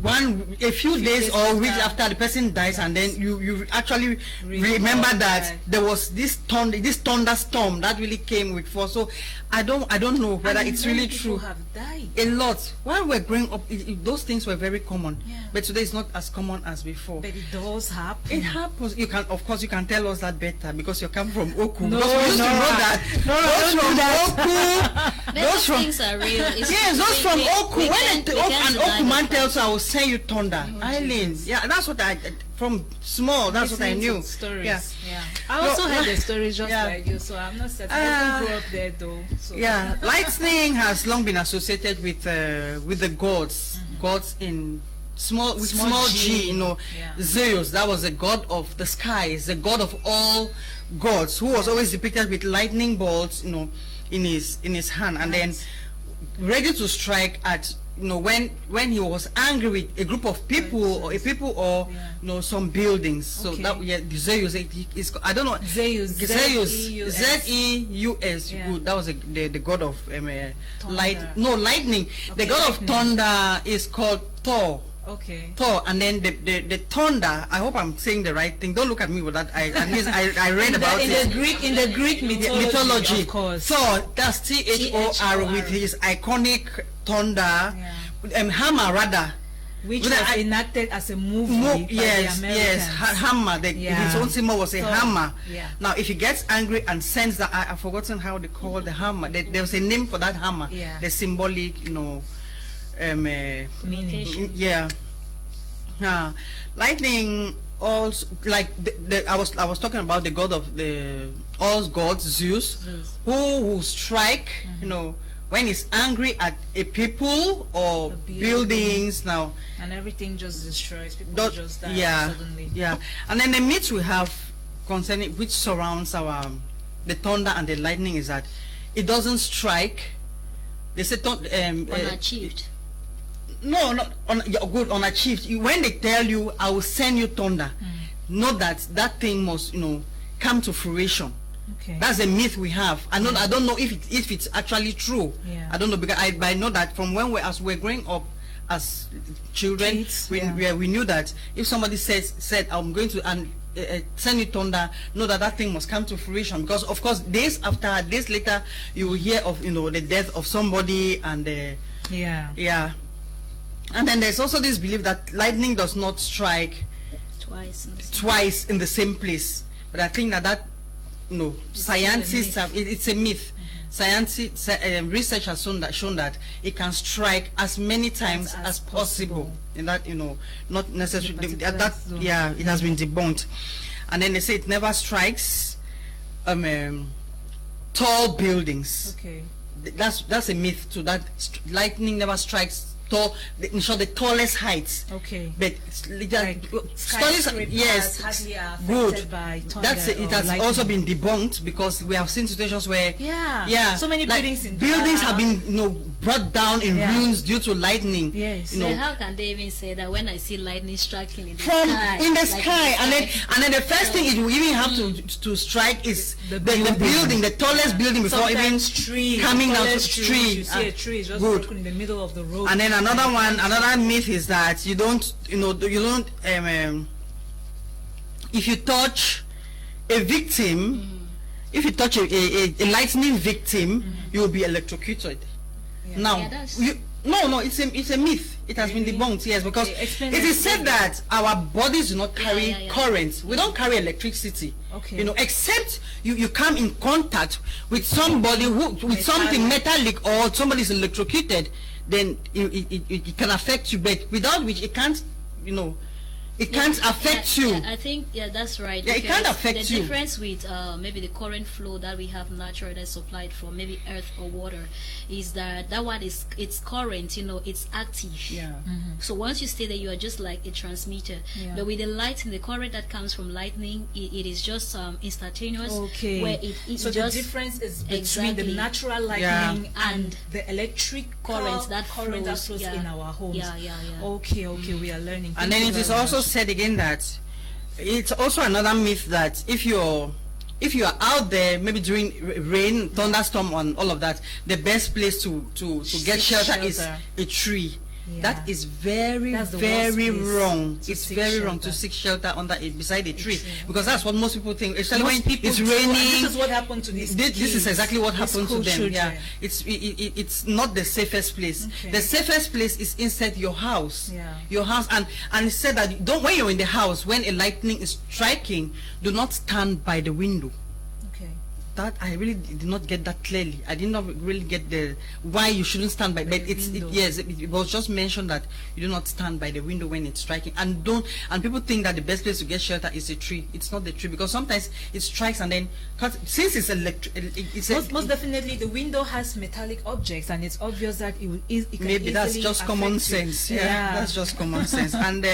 D: a few days or weeks after the person dies, and then you actually remember that there was this thunderstorm that really came with force. So I don't know whether it's really true.
A: Have died.
D: A lot. While we're growing up, those things were very common, but today it's not as common as before.
A: But it does happen.
D: It happens. You can, of course, you can tell us that better because you come from Oku.
A: No,
D: because we used to know that. Those from Oku.
B: Things are real.
D: Yes, those from Oku. When an Oku man tells you, I will send you thunder. EILEEN. Yeah, that's what from small, that's what I knew.
A: Stories. Yeah. I also heard the stories just like you, so I'm not certain. I didn't grow up there though. So.
D: Yeah, lightning has long been associated with the gods. Gods in small g, you know. Zeus, that was the god of the skies, the god of all gods, who was always depicted with lightning bolts, you know, in his hand, and then ready to strike at, you know, when he was angry with a group of people or you know, some buildings. So that Zeus is, I don't know, Zeus Z-E-U-S. Good. That was the god of lightning. The god of thunder is called Thor. Thor, and then the thunder. I hope I'm saying the right thing. Don't look at me with that. I read about it
A: in the Greek mythology. Of course.
D: Thor, that's Thor with his iconic thunder, hammer rather,
A: which was enacted as a movie by the Americans.
D: Hammer. His own symbol was a hammer. Now, if he gets angry and sends that, I've forgotten how they call the hammer. There was a name for that hammer. The symbolic, you know,
A: meaning.
D: Lightning also, like I was talking about the god of all gods, Zeus, who will strike, you know, when he's angry at a people or buildings now,
A: and everything just destroys. People just die suddenly.
D: And then the myths we have concerning which surrounds the thunder and the lightning is that it doesn't strike. They say
B: unachieved.
D: No, not unachieved. When they tell you, I will send you thunder, know that that thing must, you know, come to fruition. That's a myth we have. I don't know if it's actually true. I don't know, because I know that from when we're growing up as children, we knew that if somebody said I'm going to send you thunder, know that thing must come to fruition, because of course days later you will hear of, you know, the death of somebody, and and then there's also this belief that lightning does not strike twice in the same place. But I think that no, scientists have it's a myth. Research has shown that it can strike as many times as possible. And that, you know, not necessarily it has been debunked. And then they say it never strikes tall buildings. That's a myth too. That lightning never strikes the tallest heights. But good. That's it. It has also been debunked, because we have seen situations where
A: so many buildings
D: have been, you know, brought down in ruins due to lightning.
B: You know. So how can they even say that when I see lightning striking in the
D: sky, and then the first thing it will even have to strike is the building, the tallest building, before even coming out of tree.
A: You see a tree is just broken in the middle of the road.
D: And then another myth is that you don't, if you touch a victim, if you touch a lightning victim, you will be electrocuted. Now, it's a myth. It has been
A: Really?
D: debunked, yes, because
A: Okay, explain
D: it is
A: that.
D: said that our bodies do not carry
B: yeah.
D: current. We don't carry electricity.
A: Okay.
D: You know, except you come in contact with somebody with something metallic, or somebody is electrocuted, then it can affect you. But without which it can't, you know, it can't affect you.
B: I think that's right.
D: Yeah, it can't
B: because
D: affect
B: the
D: you.
B: difference with maybe the current flow that we have naturally that's supplied from maybe earth or water is that one is it's current, you know, it's active.
D: Yeah.
B: So once you stay there, you are just like a transmitter.
A: Yeah.
B: But with the light and the current that comes from lightning, it is just instantaneous.
A: Okay.
B: Where it
A: so
B: just
A: the difference is between
B: exactly.
A: the natural lightning
B: Yeah.
A: and the electric
B: current that flows,
A: in our homes.
B: Yeah.
A: Okay, we are learning.
D: And
A: Thank
D: then
A: you
D: it is
A: very
D: also
A: much.
D: said again that it's also another myth that if you are out there, maybe during rain, thunderstorm, and all of that, the best place to get shelter is a tree.
A: Yeah.
D: That is very
A: That's the
D: very
A: worst place
D: wrong.
A: to
D: It's
A: seek
D: very wrong
A: shelter.
D: to seek shelter beside a tree, because that's what most people think. Especially
A: Most
D: when
A: people
D: it's
A: do, and
D: raining.
A: This is what happened to these
D: This is
A: kids,
D: exactly what
A: these
D: happened to
A: school
D: them.
A: children.
D: Yeah, it's not the safest place.
A: Okay.
D: The safest place is inside your house.
A: Yeah.
D: Your house, and it said that when you're in the house, when a lightning is striking, do not stand by the window.
A: Okay.
D: That I really did not get that clearly. I did not really get the why you shouldn't stand by. But
A: the
D: it's
A: window.
D: yes, it was just mentioned that you do not stand by the window when it's striking, and people think that the best place to get shelter is a tree. It's not the tree, because sometimes it strikes and then since it's
A: Most definitely, the window has metallic objects, and it's obvious that it can
D: maybe that's
A: easily
D: just common
A: affect you.
D: sense. Yeah, that's just common sense. And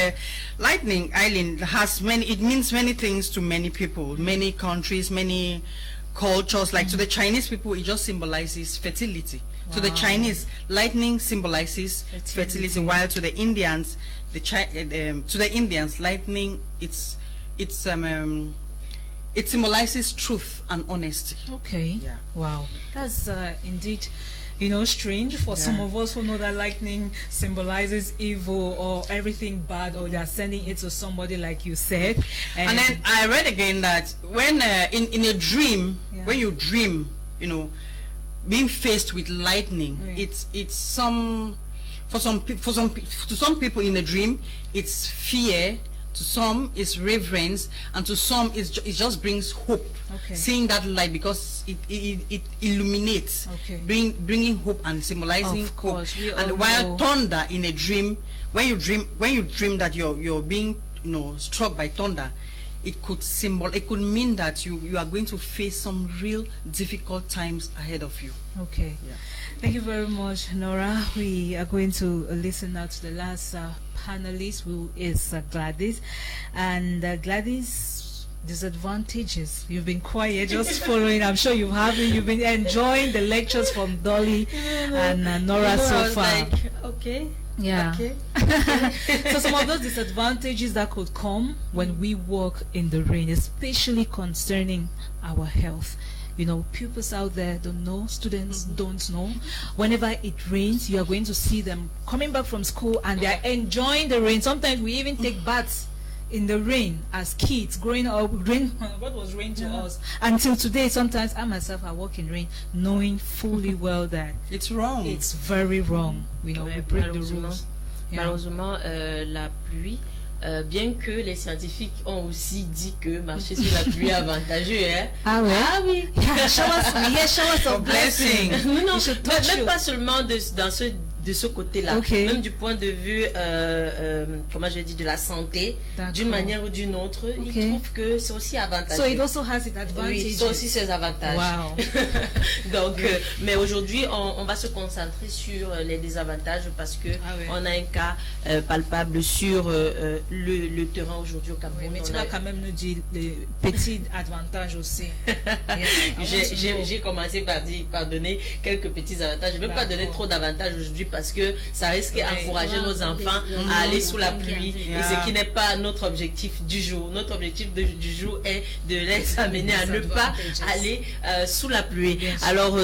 D: lightning, EILEEN, has it means many things to many people, many countries, many cultures. Like to the Chinese people, it just symbolizes fertility. To the
A: Wow.
D: Chinese, lightning symbolizes fertility, while to the Indians, lightning it symbolizes truth and honesty.
A: Okay.
D: Yeah.
A: Wow. That's indeed, strange for some of us who know that lightning symbolizes evil or everything bad, or they are sending it to somebody, like you said.
D: And then I read again that when in a dream,
A: Yeah.
D: when you dream, being faced with lightning,
A: Yeah.
D: to some people in a dream, it's fear. To some, it's reverence, and to some, it just brings hope.
A: Okay.
D: Seeing that light, because it illuminates, bringing hope and symbolizing
A: Of course,
D: hope.
A: we all
D: And while
A: know.
D: thunder in a dream, when you dream that you're being struck by thunder, it could mean that you are going to face some real difficult times ahead of you.
A: Okay.
D: Yeah.
A: Thank you very much, Norah. We are going to listen now to the last panelist, who is GWLADYS. And GWLADYS, disadvantages. You've been quiet, just following. I'm sure you have. You've been enjoying the lectures from Dolly and Norah so far.
C: Like, okay.
A: Yeah.
C: Okay.
A: So some of those disadvantages that could come when we walk in the rain, especially concerning our health. Pupils out there don't know, students don't know. Whenever it rains, you are going to see them coming back from school and they are enjoying the rain. Sometimes we even take baths in the rain as kids growing up. What was rain to us? Until today, sometimes I myself I walk in rain, knowing fully well that
D: It's wrong.
A: it's very wrong. We break the rules. Yeah.
C: Malheureusement, la pluie, bien que les scientifiques ont aussi dit que marcher sur la pluie est avantageux, hein.
A: Ah ouais?
C: Ah oui.
A: Yeah, show us a blessing.
C: Non,
A: You should touch
C: même
A: you.
C: pas seulement de ce côté-là,
A: Okay.
C: même du point de vue, comment je dis, de la santé,
A: D'accord.
C: d'une manière ou d'une autre,
A: Okay.
C: ils trouvent que c'est aussi avantageux.
A: So it also has its advantages.
C: Oui, ça aussi ses avantages.
A: Wow.
C: Donc, mais aujourd'hui, on va se concentrer sur les désavantages parce que on a un cas palpable sur le terrain aujourd'hui au Cameroun.
A: Oui, mais tu
C: On a-
A: vas quand même nous dire les petits avantages aussi.
C: J'ai commencé par donner quelques petits avantages. Je ne vais pas donner trop d'avantages aujourd'hui parce que ça risque d'encourager nos enfants à aller sous la pluie, et ce qui n'est pas notre objectif du jour. Notre objectif du jour est de les amener à ne pas aller sous la pluie. Alors,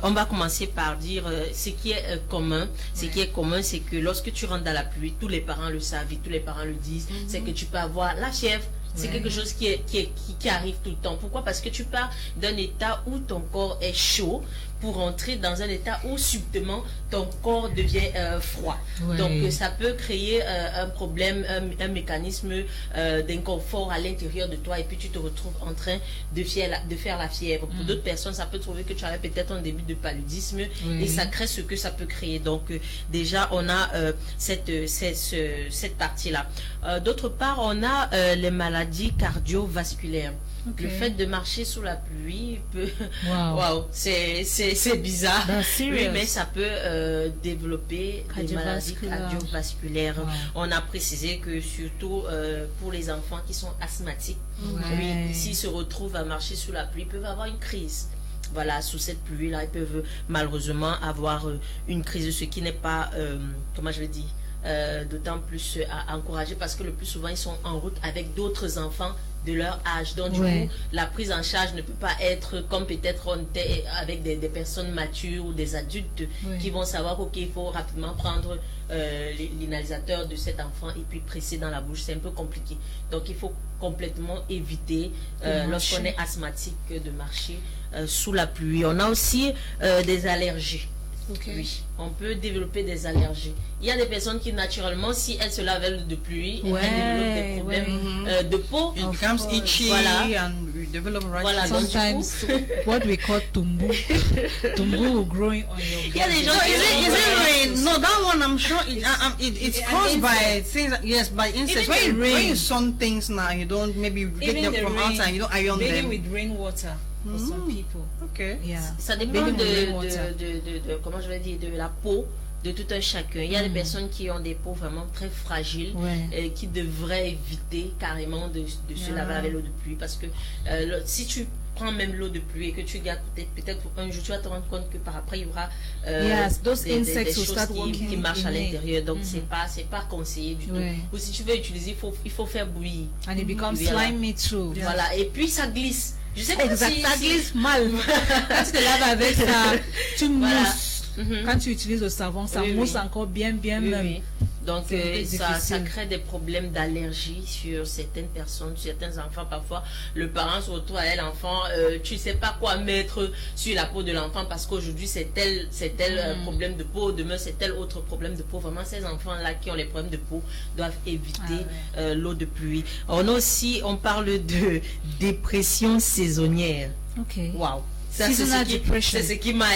C: on va commencer par dire ce qui est commun. Ce qui est commun, c'est que lorsque tu rentres dans la pluie, tous les parents le savent et tous les parents le disent, c'est que tu peux avoir la fièvre. C'est quelque chose qui arrive tout le temps. Pourquoi? Parce que tu pars d'un état où ton corps est chaud pour entrer dans un état où subitement ton corps devient froid.
B: Ouais.
C: Donc ça peut créer un problème, un mécanisme d'inconfort à l'intérieur de toi, et puis tu te retrouves en train de faire la fièvre. Pour d'autres personnes, ça peut trouver que tu avais peut-être un début de paludisme, et ça crée ce que ça peut créer. Donc déjà on a cette partie-là. D'autre part, on a les maladies cardiovasculaires. Le fait de marcher sous la pluie peut... Wow, c'est bizarre. Oui, mais ça peut développer des maladies cardiovasculaires. On a précisé que surtout pour les enfants qui sont asthmatiques, s'ils se retrouvent à marcher sous la pluie, ils peuvent avoir une crise. Voilà, sous cette pluie-là, ils peuvent malheureusement avoir une crise, ce qui n'est pas, comment je le dis, d'autant plus à encourager, parce que le plus souvent, ils sont en route avec d'autres enfants de leur âge. Donc, du coup, la prise en charge ne peut pas être comme peut-être on était avec des personnes matures ou des adultes qui vont savoir qu'il faut rapidement prendre l'inhalateur de cet enfant et puis presser dans la bouche. C'est un peu compliqué. Donc, il faut complètement éviter, lorsqu'on est asthmatique, de marcher sous la pluie. On a aussi des allergies. Oui, on peut développer des allergies. Il y a des personnes qui naturellement, si elles se lavent de pluie, elles développent des problèmes de peau.
D: It becomes itchy, and we develop rashes.
A: Sometimes what we call tumbu will growing on your body.
C: Il y a des gens qui
D: Is it rain? No, that one I'm sure it's caused by things. Yes, by insects. When you sun things now, you don't maybe get them from outside. You don't iron them.
A: With rainwater. For some people.
D: Okay.
A: Yeah.
C: Ça dépend de comment je vais dire, de la peau de tout un chacun. Il y a des personnes qui ont des peaux vraiment très fragiles, qui devraient éviter carrément de se laver avec l'eau de pluie, parce que si tu prends même l'eau de pluie et que tu gardes peut-être un jour, tu vas te rendre compte que par après il y aura des choses qui marchent à l'intérieur. Donc c'est pas conseillé du tout. Ou si tu veux utiliser, il faut faire bouillir.
A: And it becomes slimy too.
C: Voilà, et puis ça glisse. Je sais
A: que ça glisse mal. Quand tu te laves avec ça, tu mousses. Quand tu utilises le savon, ça mousse encore bien même.
C: Donc ça crée des problèmes d'allergie sur certaines personnes, sur certains enfants. Parfois le parent se retrouve avec l'enfant, tu sais pas quoi mettre sur la peau de l'enfant, parce qu'aujourd'hui c'est tel problème de peau, demain c'est tel autre problème de peau. Vraiment, ces enfants là qui ont les problèmes de peau doivent éviter l'eau de pluie. On parle de dépression saisonnière. Waouh. C'est ce qui m'a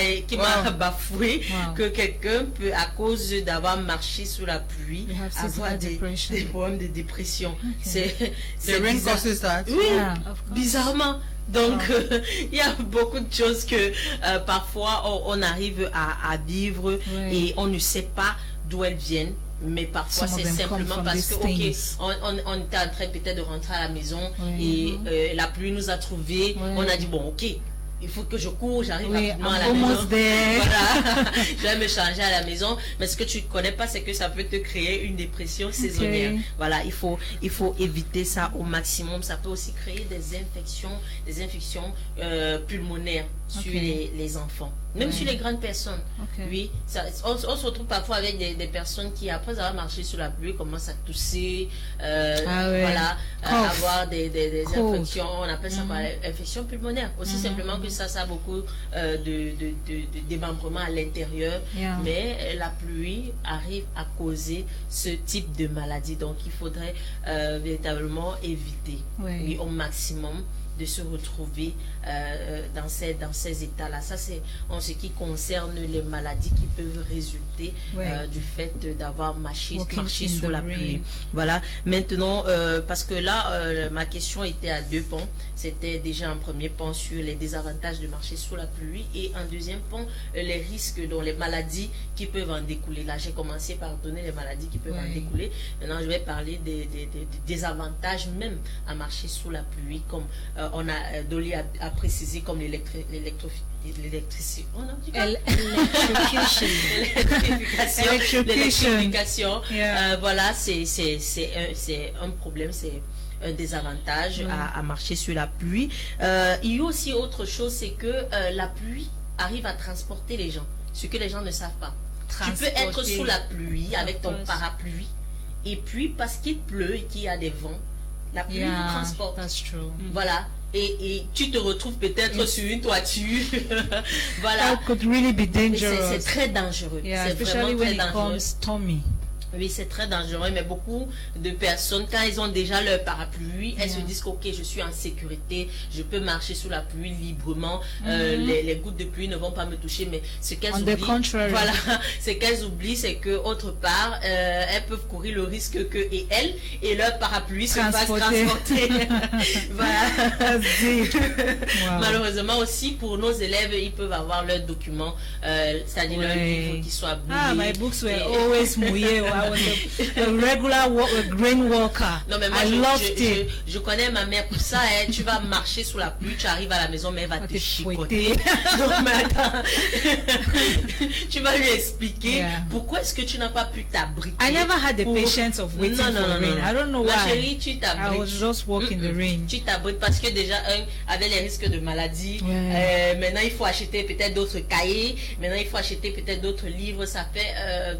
C: bafoué, que quelqu'un peut, à cause d'avoir marché sous la pluie, avoir des problèmes de dépression. C'est bizarre. Oui, bizarrement. Donc, il y a beaucoup de choses que parfois on arrive à vivre et on ne sait pas d'où elles viennent. Mais parfois c'est simplement parce que on était en train peut-être de rentrer à la maison et la pluie nous a trouvés. On a dit bon, ok, il faut que je cours, j'arrive rapidement à la maison. Voilà, je vais me changer à la maison. Mais ce que tu ne connais pas, c'est que ça peut te créer une dépression saisonnière. Voilà, il faut éviter ça au maximum. Ça peut aussi créer des infections pulmonaires sur les enfants, même sur les grandes personnes. Oui, on se retrouve parfois avec des personnes qui, après avoir marché sur la pluie, commencent à tousser, voilà, avoir des infections. On appelle ça par infection pulmonaire. Aussi simplement que ça a beaucoup de démembrement à l'intérieur, mais la pluie arrive à causer ce type de maladie. Donc il faudrait véritablement éviter au maximum de se retrouver dans ces états-là. Ça, c'est en ce qui concerne les maladies qui peuvent résulter du fait d'avoir marché sous la pluie. Voilà. Maintenant, parce que là, ma question était à deux pans. C'était déjà un premier pan sur les désavantages de marcher sous la pluie, et un deuxième pan, les risques, dont les maladies qui peuvent en découler. Là, j'ai commencé par donner les maladies qui peuvent en découler. Maintenant, je vais parler des désavantages même à marcher sous la pluie, comme Dolly a précisé, comme l'électrification, voilà, c'est un problème, c'est un désavantage à marcher sur la pluie. Il y a aussi autre chose, c'est que la pluie arrive à transporter les gens, ce que les gens ne savent pas. Tu peux être sous la pluie avec ton parapluie, et puis parce qu'il pleut et qu'il y a des vents, n'a plus de
A: Yeah,
C: transport.
A: that's true.
C: Voilà. Et tu te retrouves peut-être sur une toiture. Voilà.
A: That could really be dangerous.
C: C'est très dangereux.
A: Yeah,
C: C'est
A: especially
C: vraiment
A: when
C: très
A: it
C: dangereux.
A: comes stormy.
C: Oui, c'est très dangereux, mais beaucoup de personnes, quand ils ont déjà leur parapluie, elles se disent ok, je suis en sécurité, je peux marcher sous la pluie librement, les gouttes de pluie ne vont pas me toucher, mais ce qu'elles oublient, voilà, ce qu'elles oublient, c'est que autre part, elles peuvent courir le risque que elles et leur parapluie se fassent transporter. Voilà. Wow. Malheureusement aussi pour nos élèves, ils peuvent avoir leurs documents, c'est-à-dire leur livre qui soit brûlé.
A: Ah, my books were always mouillés. I was a regular grain worker.
C: Non, mais moi, je connais ma mère pour ça. Hein. Tu vas marcher sous la pluie, tu arrives à la maison, mais elle va te chicoter. Donc, mais attends. Tu vas lui expliquer pourquoi est-ce que tu n'as pas pu t'abriter.
A: I never had the patience of waiting for rain. I don't know why.
C: Ma chérie, tu t'abrites.
A: I was just walking the rain.
C: Tu t'abrites parce que déjà, avec les risques de maladie, maintenant il faut acheter peut-être d'autres cahiers, maintenant il faut acheter peut-être d'autres livres. Ça fait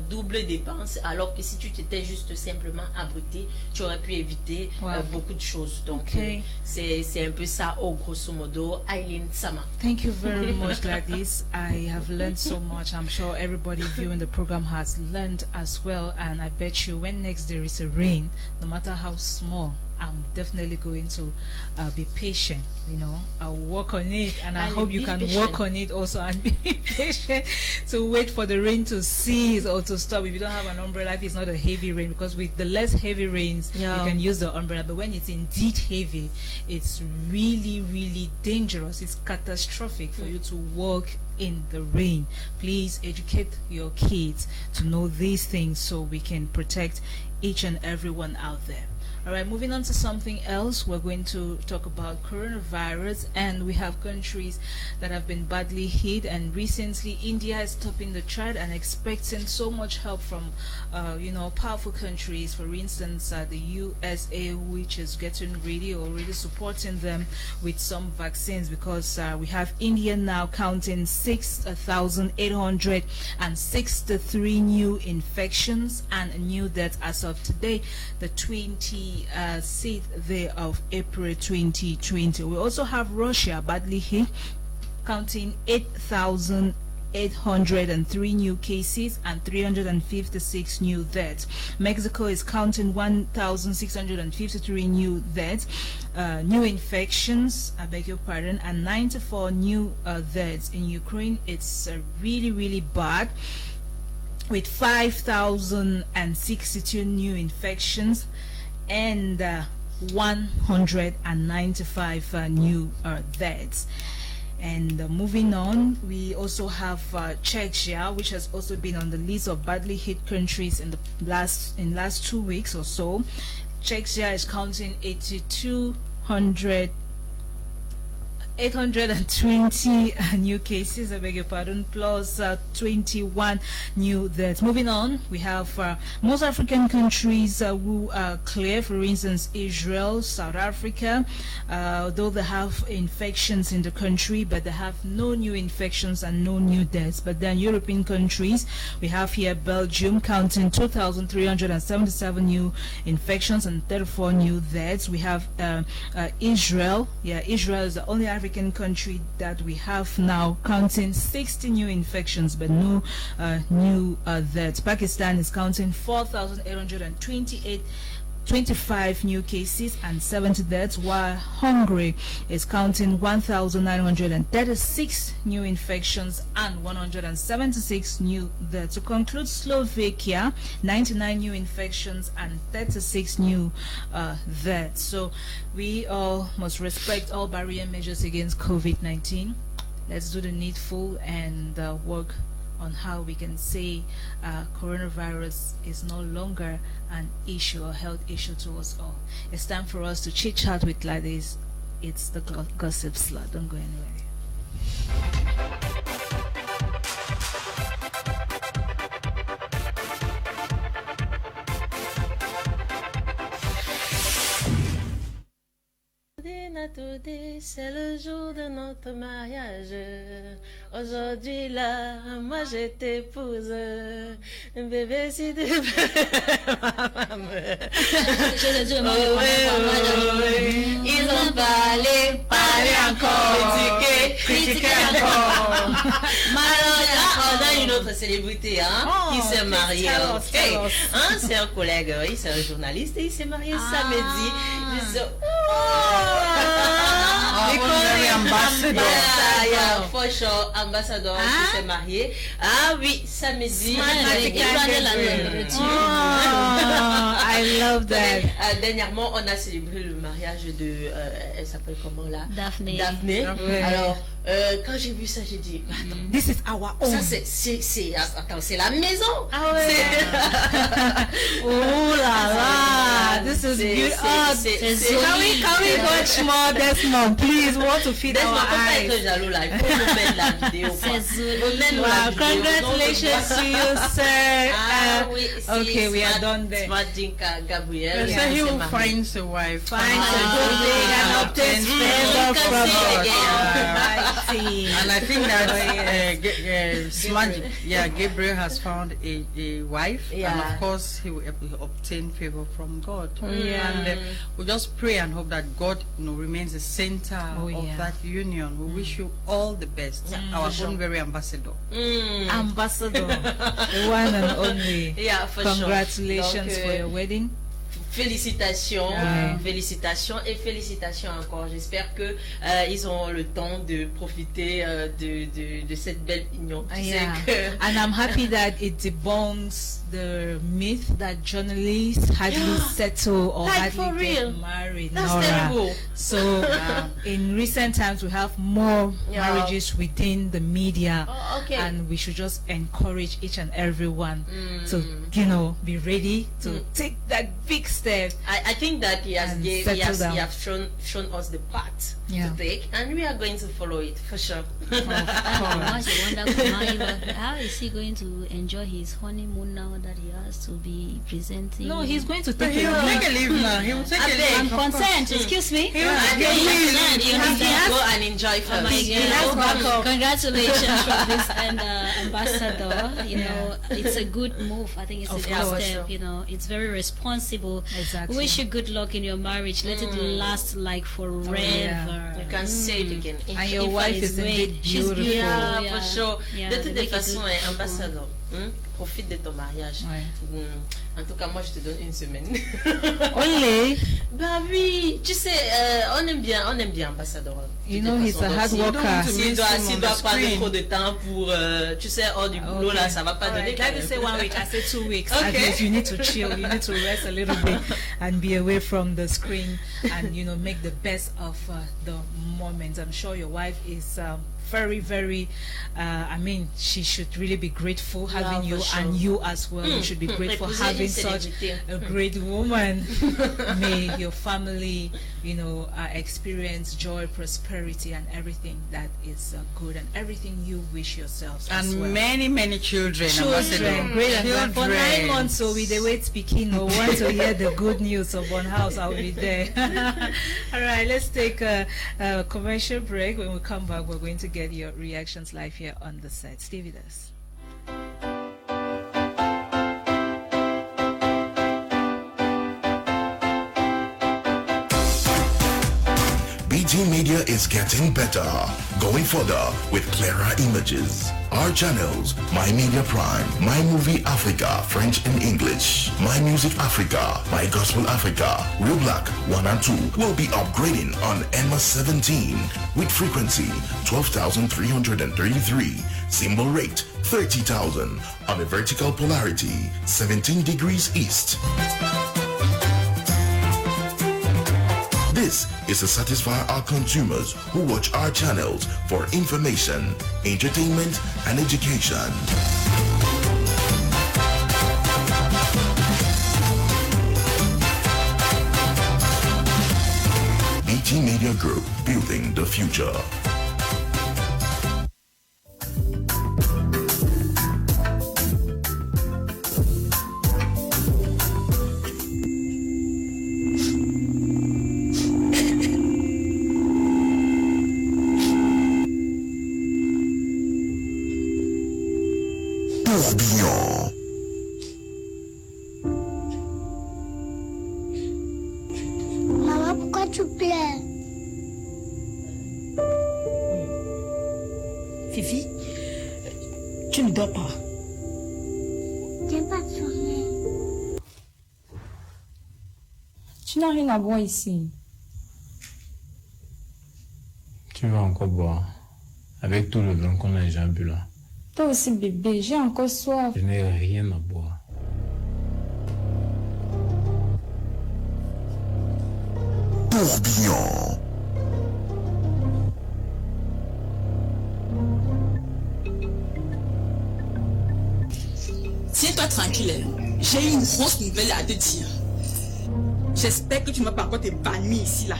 C: double dépense. Alors que si tu t'étais juste simplement abrité, tu aurais pu éviter beaucoup de choses. Donc, c'est un peu ça, au grosso modo. EILEEN Sama.
A: Thank you very much, Gladys. I have learned so much. I'm sure everybody viewing the program has learned as well. And I bet you when next there is a rain, no matter how small, I'm definitely going to be patient. You know, I'll work on it, and I hope you can work on it also and be patient to wait for the rain to cease or to stop. If you don't have an umbrella, if it's not a heavy rain, because with the less heavy rains, you can use the umbrella. But when it's indeed heavy, it's really, really dangerous. It's catastrophic for you to walk in the rain. Please educate your kids to know these things so we can protect each and everyone out there. All right, moving on to something else, we're going to talk about coronavirus, and we have countries that have been badly hit, and recently India is topping the chart and expecting so much help from powerful countries. For instance, the USA, which is getting ready, already supporting them with some vaccines, because we have India now counting 6,863 new infections and new deaths as of today, the 6th day of April 2020. We also have Russia badly hit, counting 8,803 new cases and 356 new deaths. Mexico is counting 1,653 new deaths, new infections, I beg your pardon, and 94 new deaths. In Ukraine, it's really, really bad, with 5,062 new infections and 195 new deaths. And moving on, we also have Czechia, which has also been on the list of badly hit countries in the last 2 weeks or so. Czechia is counting 820 new cases, I beg your pardon, plus 21 new deaths. Moving on, we have most African countries who are clear. For instance, Israel, South Africa, though they have infections in the country, but they have no new infections and no new deaths. But then European countries, we have here Belgium counting 2,377 new infections and 34 new deaths. We have Israel. Israel is the only African country that we have now counting 60 new infections but no new deaths. Pakistan is counting 4,825 new cases and 70 deaths, while Hungary is counting 1,936 new infections and 176 new deaths. To conclude, Slovakia, 99 new infections and 36 new deaths. So we all must respect all barrier measures against COVID-19. Let's do the needful and work on how we can say coronavirus is no longer an issue or health issue to us all. It's time for us to chit chat with Gladys. It's the gossip slot. Don't go anywhere.
C: Natodé, c'est le jour de notre mariage. Aujourd'hui là, moi je t'épouse. Bébé, si tu veux, maman. Ils ont parlé encore, critiqué encore. Alors là, on a une autre célébrité qui s'est mariée. C'est un collègue, c'est un journaliste et il s'est marié samedi. For sure, ambassadeur qui s'est marié. Ah oui, samedi.
A: I love that.
C: Dernièrement, on a célébré le mariage de, elle s'appelle comment là?
B: Daphné.
C: Alors, quand j'ai vu ça, j'ai dit, attends,
A: this is our own.
C: Ça c'est la maison.
A: Ah ouais. Oh là là, this is beautiful. Can we watch more Desmond, please? Want to feed our eyes.
C: Être jaloux là, il faut nous mettre la vidéo.
A: Congratulations to you, sir.
C: Oui,
A: okay, we are done there.
C: Gabriel.
D: So he will find a wife.
A: Find a good thing and obtain favor from God.
D: And I think that Gabriel has found a wife, and of course he will obtain favor from God. And we just pray and hope that God, remains the center of that union. We wish you all the best, our own very ambassador.
A: Ambassador, the one and only.
C: Yeah, for
A: Congratulations
C: sure. Donc,
A: for your wedding.
C: Félicitations, félicitations et félicitations encore. J'espère que ils ont le temps de profiter de cette belle union. Tu sais que...
A: And I'm happy that it debunks the myth that journalists hardly settle or hardly get married.
C: That's
A: Nora.
C: terrible.
A: So in recent times we have more marriages within the media, and we should just encourage each and everyone to be ready to take that big step.
C: I think that he has shown us the path to take, and we are going to follow it for sure.
B: How is he going to enjoy his honeymoon now that he has to be presenting?
A: No, he's going to take
D: He will take a leave now. He will take a leave.
B: I'm concerned. Excuse me.
C: He has to go and enjoy first.
B: Congratulations from this ambassador. It's a good move. I think it's a good step. It's very responsible.
A: Exactly.
B: Wish you good luck in your marriage. Let it last like forever.
C: You can say it again.
A: And your wife is indeed beautiful.
C: Yeah, for sure. De toutes les façons, ambassadeur, profite de ton mariage. En tout cas, moi, je te donne une semaine.
A: Only?
C: Bah oui, tu sais, on aime bien ambassadeur.
A: He's a hard worker.
C: S'il doit prendre trop de temps pour, tu sais, hors du boulot, là, ça va pas donner.
A: Let me say 1 week, I say 2 weeks.
C: Okay.
A: At least you need to chill, you need to rest a little bit and be away from the screen and, make the best of the moment. I'm sure your wife is very, very, she should really be grateful having you, and you as well. You should be grateful having such a great woman. May your family, experience joy, prosperity, and everything that is good, and everything you wish yourselves as well.
D: And many, many children.
A: Great. And for 9 months, so we the wait speaking. No want to hear the good news of one house. I'll be there. All right, let's take a commercial break. When we come back, we're going to get your reactions live here on the set. Stay with us.
F: BG Media is getting better, going further with clearer images. Our channels, My Media Prime, My Movie Africa, French and English, My Music Africa, My Gospel Africa, Real Black 1 and 2 will be upgrading on EMA 17 with frequency 12,333, symbol rate 30,000 on a vertical polarity 17 degrees east. This is to satisfy our consumers who watch our channels for information, entertainment, and education. BT Media Group, building the future. tourbillon.
G: Maman, pourquoi tu pleures?
H: Fifi, tu ne dors pas.
G: J'aime pas sommeil.
I: Tu n'as rien à boire ici.
J: Tu vas encore boire avec tout le vin qu'on a déjà bu là.
I: Toi aussi bébé, j'ai encore soif.
J: Je n'ai rien à boire.
F: Tourbillon.
H: Tiens-toi tranquille. J'ai une grosse nouvelle à te dire. J'espère que tu ne m'as pas encore épanoui ici là.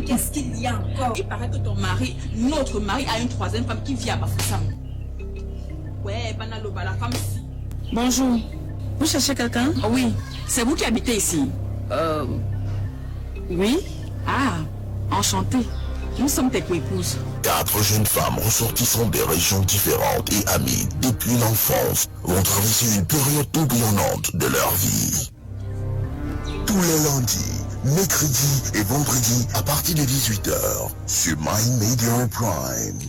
H: Qu'est-ce qu'il y a encore? Il paraît que ton mari, notre mari, a une troisième femme qui vit à Bafoussam. Ouais, Banaloba, la femme ici. Bonjour. Vous cherchez quelqu'un? Oui. C'est vous qui habitez ici? Oui. Ah, enchanté. Nous sommes tes co-épouses.
F: 4 jeunes femmes ressortissant des régions différentes et amies depuis l'enfance vont traverser une période tourbillonnante de leur vie. Tous les lundis, mercredis et vendredis à partir de 18h sur My Media Prime.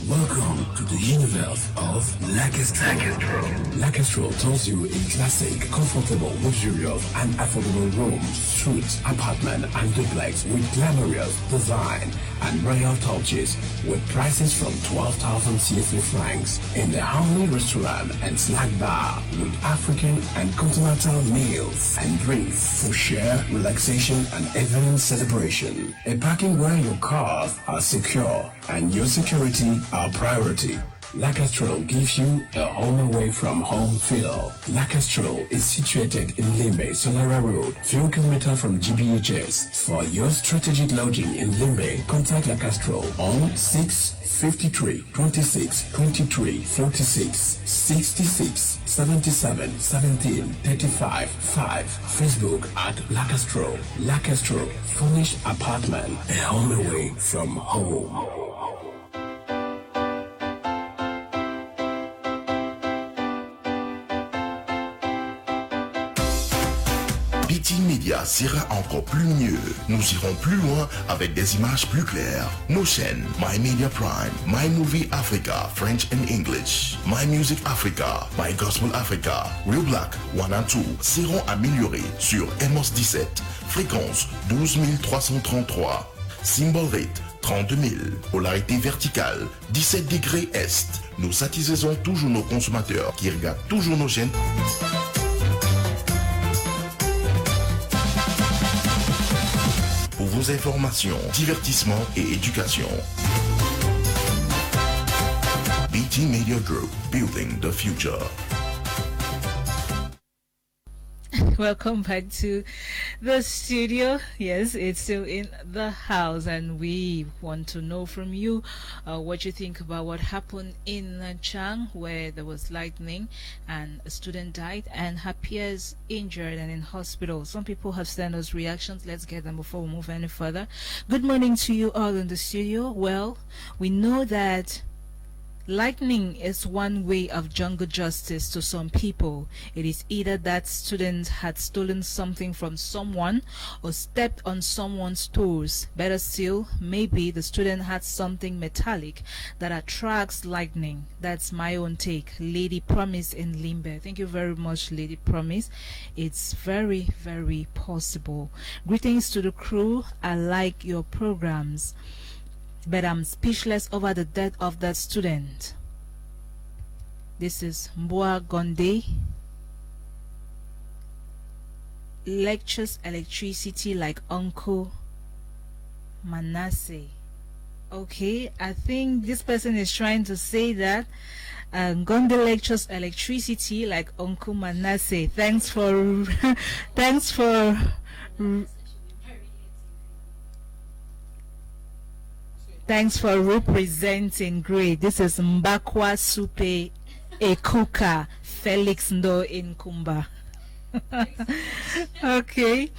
K: Welcome to the universe of Lakestro. Lakestro tells you in classic, comfortable, luxurious, and affordable rooms, suites, apartment, and duplex with glamorous design and royal touches with prices from 12,000 CFA francs in the Homely Restaurant and Snack Bar with African and continental meals and drinks for share, relaxation, and evening celebration. A parking where your cars are secure and your security our priority. Lakestro gives you a home away from home feel. Lakestro is situated in Limbe, Solara Road, few kilometers from GBHS. For your strategic lodging in Limbe, contact Lakestro on 653 26 23 46 66 77 17 35 5. Facebook at Lakestro. Lakestro, furnished apartment, a home away from home.
F: BT Media sera encore plus mieux. Nous irons plus loin avec des images plus claires. Nos chaînes My Media Prime, My Movie Africa, French and English, My Music Africa, My Gospel Africa, Real Black 1 and 2 seront améliorées sur MOS 17, fréquence 12333, symbol rate 32 000, polarité verticale 17 degrés Est. Nous satisfaisons toujours nos consommateurs qui regardent toujours nos chaînes. Pour vos informations, divertissement et éducation. BT Media Group, building the future.
A: Welcome back to the studio. Yes, it's still in the house, and we want to know from you what you think about what happened in Dschang, where there was lightning and a student died and her peers injured and in hospital. Some people have sent us reactions. Let's get them before we move any further. Good morning to you all in the studio. Well, we know that lightning is one way of jungle justice to some people. It is either that student had stolen something from someone or stepped on someone's toes. Better still, maybe the student had something metallic that attracts lightning. That's my own take. Lady Promise in Limbe. Thank you very much, Lady Promise. It's very, very possible. Greetings to the crew. I like your programs, but I'm speechless over the death of that student. This is NGONDE. Lectures electricity like Uncle Manasseh. Okay, I think this person is trying to say that NGONDE lectures electricity like Uncle Manasseh. Thanks for Thanks for representing. Great. This is Mbakwa Supe Ekuka Felix Ndo in Kumba. Okay.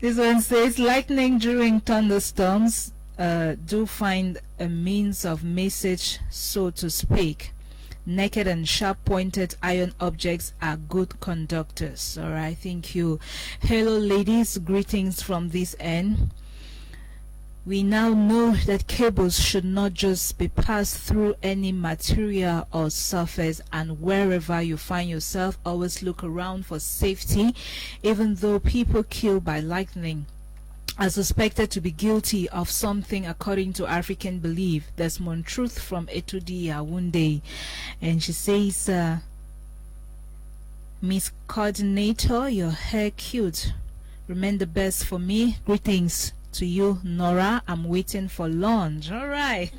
A: This one says lightning during thunderstorms do find a means of message, so to speak. Naked and sharp-pointed iron objects are good conductors. All right, thank you. Hello, ladies. Greetings from this end. We now know that cables should not just be passed through any material or surface, and wherever you find yourself, always look around for safety. Even though people killed by lightning are suspected to be guilty of something according to African belief. Desmond Truth from Etudi Yaounde. And she says, Miss Coordinator, your hair cute. Remain the best for me. Greetings to you, Nora. I'm waiting for lunch. All right.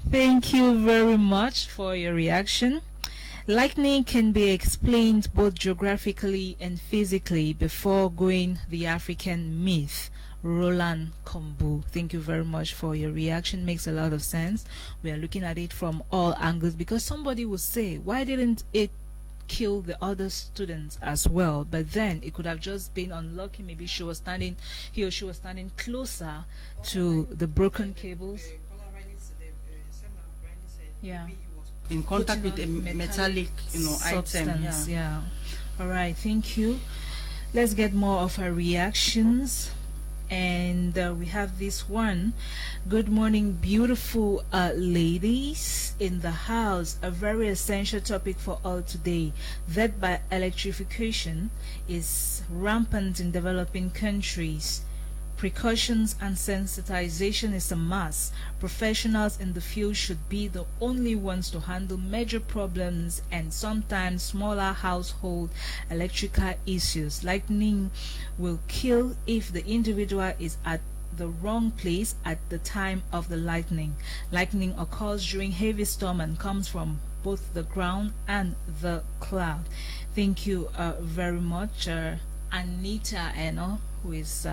A: Thank you very much for your reaction. Lightning can be explained both geographically and physically before going the African myth. Roland Kombu, thank you very much for your reaction. Makes a lot of sense. We are looking at it from all angles, because somebody will say, why didn't it kill the other students as well? But then it could have just been unlucky. Maybe he or she was standing closer to the broken cables. Yeah,
D: in contact with a metallic,
A: substance.
D: item.
A: Yeah. All right, thank you. Let's get more of our reactions. And we have this one. Good morning, beautiful ladies in the house. A very essential topic for all today. That by electrification is rampant in developing countries. Precautions and sensitization is a must. Professionals in the field should be the only ones to handle major problems and sometimes smaller household electrical issues. Lightning will kill if the individual is at the wrong place at the time of the lightning. Lightning occurs during heavy storm and comes from both the ground and the cloud. Thank you very much, Anita, who is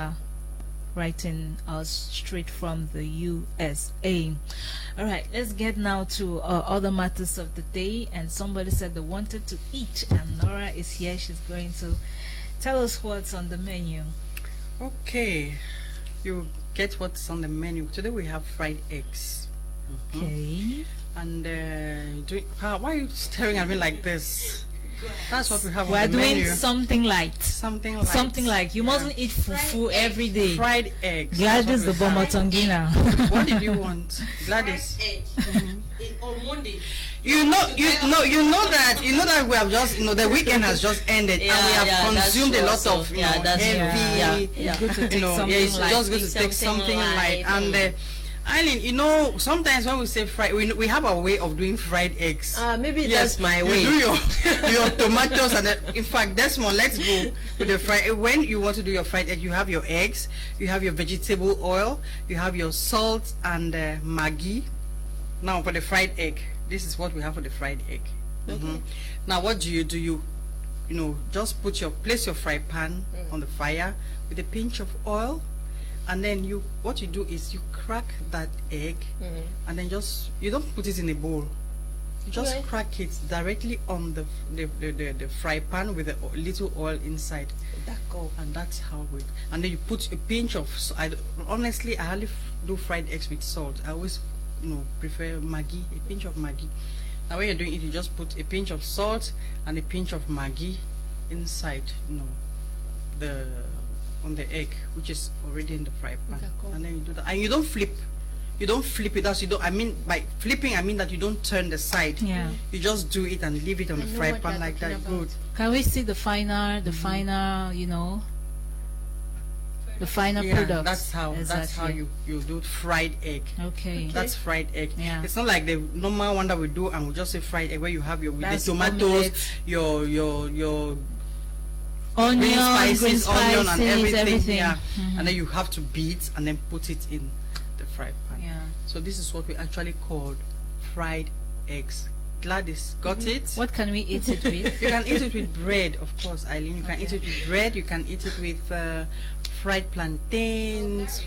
A: writing us straight from the USA. All right, let's get now to other matters of the day. And somebody said they wanted to eat, and Nora is here. She's going to tell us what's on the menu.
D: Okay, you get what's on the menu. Today we have fried eggs.
A: Okay.
D: And why are you staring at me like this? That's what we have
A: We're
D: on the
A: doing
D: menu.
A: something light.
D: Something light.
A: Something like you mustn't eat fufu every day.
D: Fried eggs.
A: GWLADYS the BOMOTONGUINA.
D: What did you want, GWLADYS?
C: On Monday.
D: You know that we have just, the weekend has just ended, and we have consumed a lot of, heavy, it's just good to take something light. And EILEEN, sometimes when we say fried, we have a way of doing fried eggs.
C: Maybe that's my way.
D: You do your tomatoes, and in fact, Desmond, let's go with the fried. When you want to do your fried egg, you have your eggs, you have your vegetable oil, you have your salt and Maggi. Now for the fried egg, this is what we have for the fried egg.
C: Okay.
D: Now what do? You just place your fry pan on the fire with a pinch of oil. And then what you do is you crack that egg, and then you don't put it in a bowl. You just crack it directly on the fry pan with a little oil inside. And that's how it. And then you put a pinch of. Honestly, I hardly do fried eggs with salt. I always, prefer Maggi, a pinch of Maggi. Now when you're doing it, you just put a pinch of salt and a pinch of Maggi inside, on the egg, which is already in the fry pan. And then you do that, and you don't flip it. By flipping I mean that you don't turn the side. You just do it and leave it on the fry pan like that. Good.
A: Can we see the final product?
D: That's how you do fried egg.
A: Okay.
D: That's fried egg. It's not like the normal one that we do and we just say fried egg, where you have the tomatoes, your
A: onion,
D: green spices, onion and everything. And then you have to beat and then put it in the fry pan. So this is what we actually called fried eggs. GWLADYS, got it?
A: What can we eat it with?
D: You can eat it with bread, of course, EILEEN. You can eat it with bread. You can eat it with fried plantains,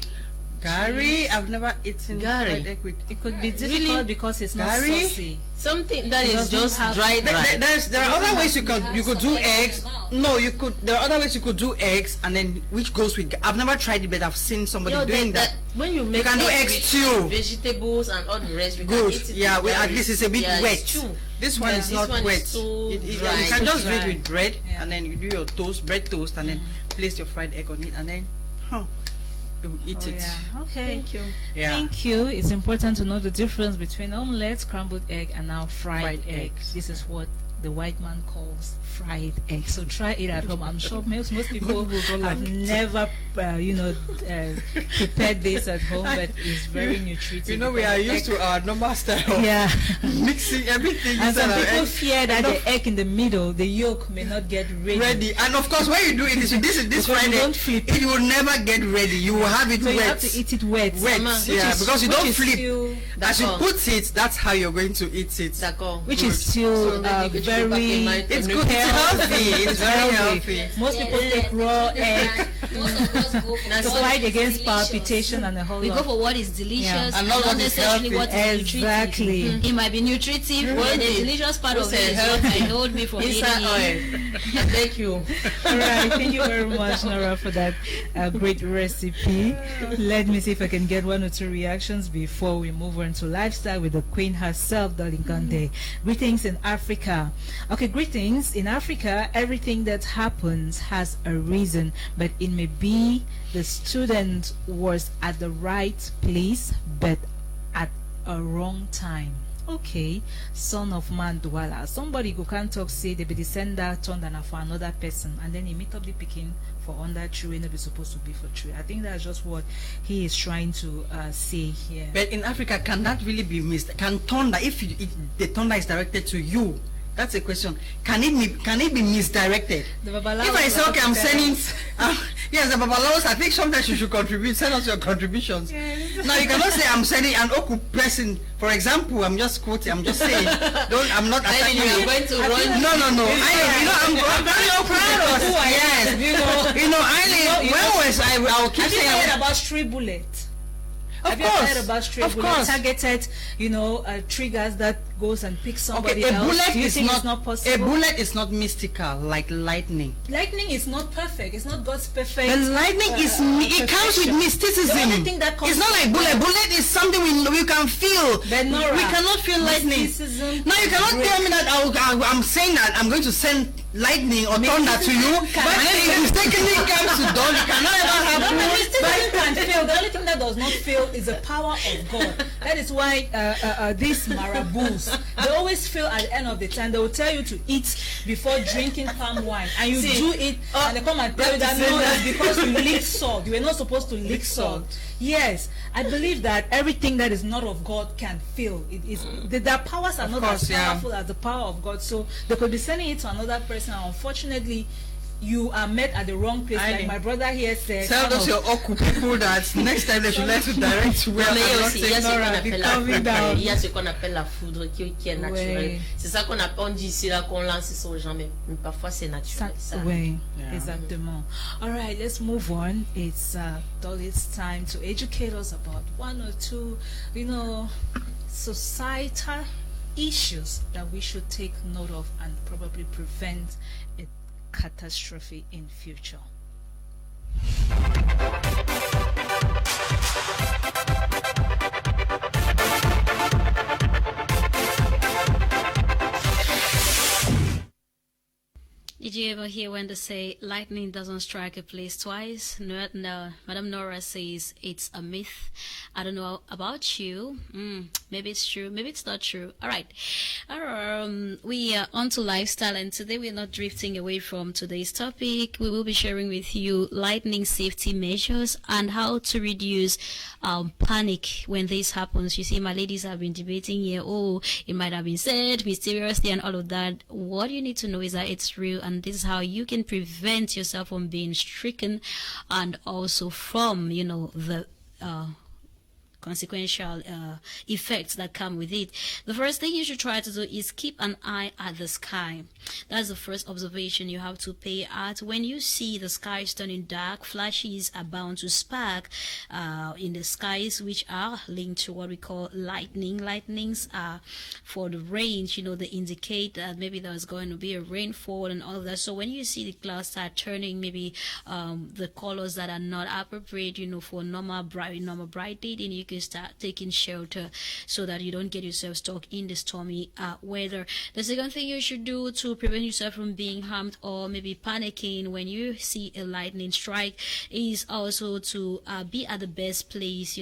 D: gari. I've never eaten fried egg with.
A: It could be difficult because it's not saucy.
C: Something that is just dried rice.
D: There are other ways you could do eggs. No, you could. There are other ways you could do eggs, and then which goes with. I've never tried it, but I've seen somebody doing that.
C: When you make,
D: you can do eggs stew,
C: vegetables and all the rest.
D: Good. At least it's a bit wet. This one is not
C: one
D: wet.
C: is too
D: You
C: dry.
D: can just do it
A: Dry.
D: with bread,
A: Yeah.
D: and then you do your bread toast, and then place your fried egg on it, and then you eat it.
A: Yeah. Okay.
C: Thank you.
D: Yeah.
A: Thank you. It's important to know the difference between omelette, scrambled egg, and now fried
D: Fried
A: egg.
D: eggs.
A: This is what the white man calls fried egg. So try it at home. I'm sure most people have never, prepared this at home, but it's very nutritive.
D: You know, we are used to our normal style.
A: Yeah.
D: Mixing everything
A: And some
D: inside our
A: people
D: egg.
A: fear that the egg in the middle, the yolk may not get ready.
D: And of course, when you do it, this
A: Because
D: fried
A: you
D: egg,
A: don't flip.
D: it will never get ready. You will have it
A: So
D: wet.
A: you have to eat it wet.
D: Wet, yeah, because you
A: which
D: don't
A: is
D: flip.
A: still-
D: As you put it, that's how you're going to eat it.
C: D'accord.
A: which is still very
D: It's good. It's healthy. It's very healthy.
A: Most people take raw egg
B: Most of us go for
A: to
B: what
A: fight
B: is
A: against
B: delicious.
A: palpitation and a whole
B: We
A: lot.
B: go for what is delicious
A: Yeah.
B: and
D: And
B: not
D: not what is
B: necessarily
D: healthy.
B: what is
A: Exactly.
B: nutritive. It might be nutritive, but the delicious part of it is what I hold me from eating
C: Inside
B: it.
C: oil. Thank you.
A: All right, thank you very much, Nora, for that great recipe. Let me see if I can get one or two reactions before we move on to lifestyle with the queen herself, Dolly NGONDE. Greetings in Africa. Okay, greetings in Africa. Everything that happens has a reason, but it may be the student was at the right place, but at a wrong time. Okay, son of man Douala. Somebody who can't talk say they be the sender turned and for another person, and then he meet up the picking for under tree and be supposed to be for tree. I think that's just what he is trying to say here.
D: But in Africa, can that really be missed? Can thunder, if the thunder is directed to you, that's a question. Can it be misdirected?
A: The Babalawos
D: If I say, okay, I'm
A: are
D: sending, yes, the Babalawos, I think sometimes you should contribute, send us your contributions. Now, you cannot say I'm sending an Oku person, for example, I'm just quoting, I'm just saying, I'm not attacking
C: you are
D: you.
C: going to run.
D: No. I'm very proud of yes. EILEEN, when was I will keep
A: Have you
D: saying,
A: heard about stray bullet?
D: Of
A: Have you
D: course,
A: heard about stray
D: of
A: bullet?
D: course.
A: Targeted, triggers that goes and picks somebody
D: Okay, a
A: else.
D: bullet
A: Do you
D: is
A: think it's
D: not
A: possible?
D: a bullet is not mystical like lightning.
A: Lightning is not perfect. It's not God's perfect.
D: The lightning it comes with mysticism.
A: The only thing that comes
D: it's not like bullet. Bullet is something we can feel.
A: But Nora,
D: we cannot feel lightning.
A: mysticism
D: Now you cannot
A: break.
D: tell me that I'm saying that I'm going to send lightning or thunder to you,
A: Can
D: but then it mistakenly comes to dawn. It cannot ever happen.
A: Mysticism can fail. The only thing that does not fail is the power of God. That is why these marabouts, they always fail at the end of the time. They will tell you to eat before drinking palm wine, and you do it, and they come and tell you that no, that's because you lick salt. You were not supposed to lick salt. Yes, I believe that everything that is not of God can fail. It is their powers are not as powerful as the power of God. So they could be sending it to another person, and unfortunately, you are met at the wrong place. Like my brother here said.
D: Tell those your Oku people that next time they should learn to direct well.
C: Mais il y a ce
D: down.
C: qu'on appelle la foudre qui est naturelle. C'est ça qu'on appelle, on dit ici là qu'on lance ça aux gens, mais parfois c'est naturel.
A: Oui, exactement. All right, let's move on. It's Dolly's time to educate us about one or two, societal issues that we should take note of and probably prevent a catastrophe in future.
B: Did you ever hear when they say lightning doesn't strike a place twice? No, Madam Nora says it's a myth. I don't know about you. Maybe it's true, maybe it's not true. All right. We are on to lifestyle, and today we're not drifting away from today's topic. We will be sharing with you lightning safety measures and how to reduce panic when this happens. You see, my ladies have been debating here, it might have been said mysteriously and all of that. What you need to know is that it's real, and this is how you can prevent yourself from being stricken and also from, the consequential effects that come with it. The first thing you should try to do is keep an eye at the sky. That's the first observation you have to pay at. When you see the skies turning dark, flashes are bound to spark in the skies, which are linked to what we call lightning. Lightnings are for the rain, they indicate that maybe there's going to be a rainfall and all of that. So when you see the clouds start turning, maybe the colors that are not appropriate, for normal bright day, then you could start taking shelter so that you don't get yourself stuck in the stormy weather. The second thing you should do to prevent yourself from being harmed or maybe panicking when you see a lightning strike is also to be at the best place.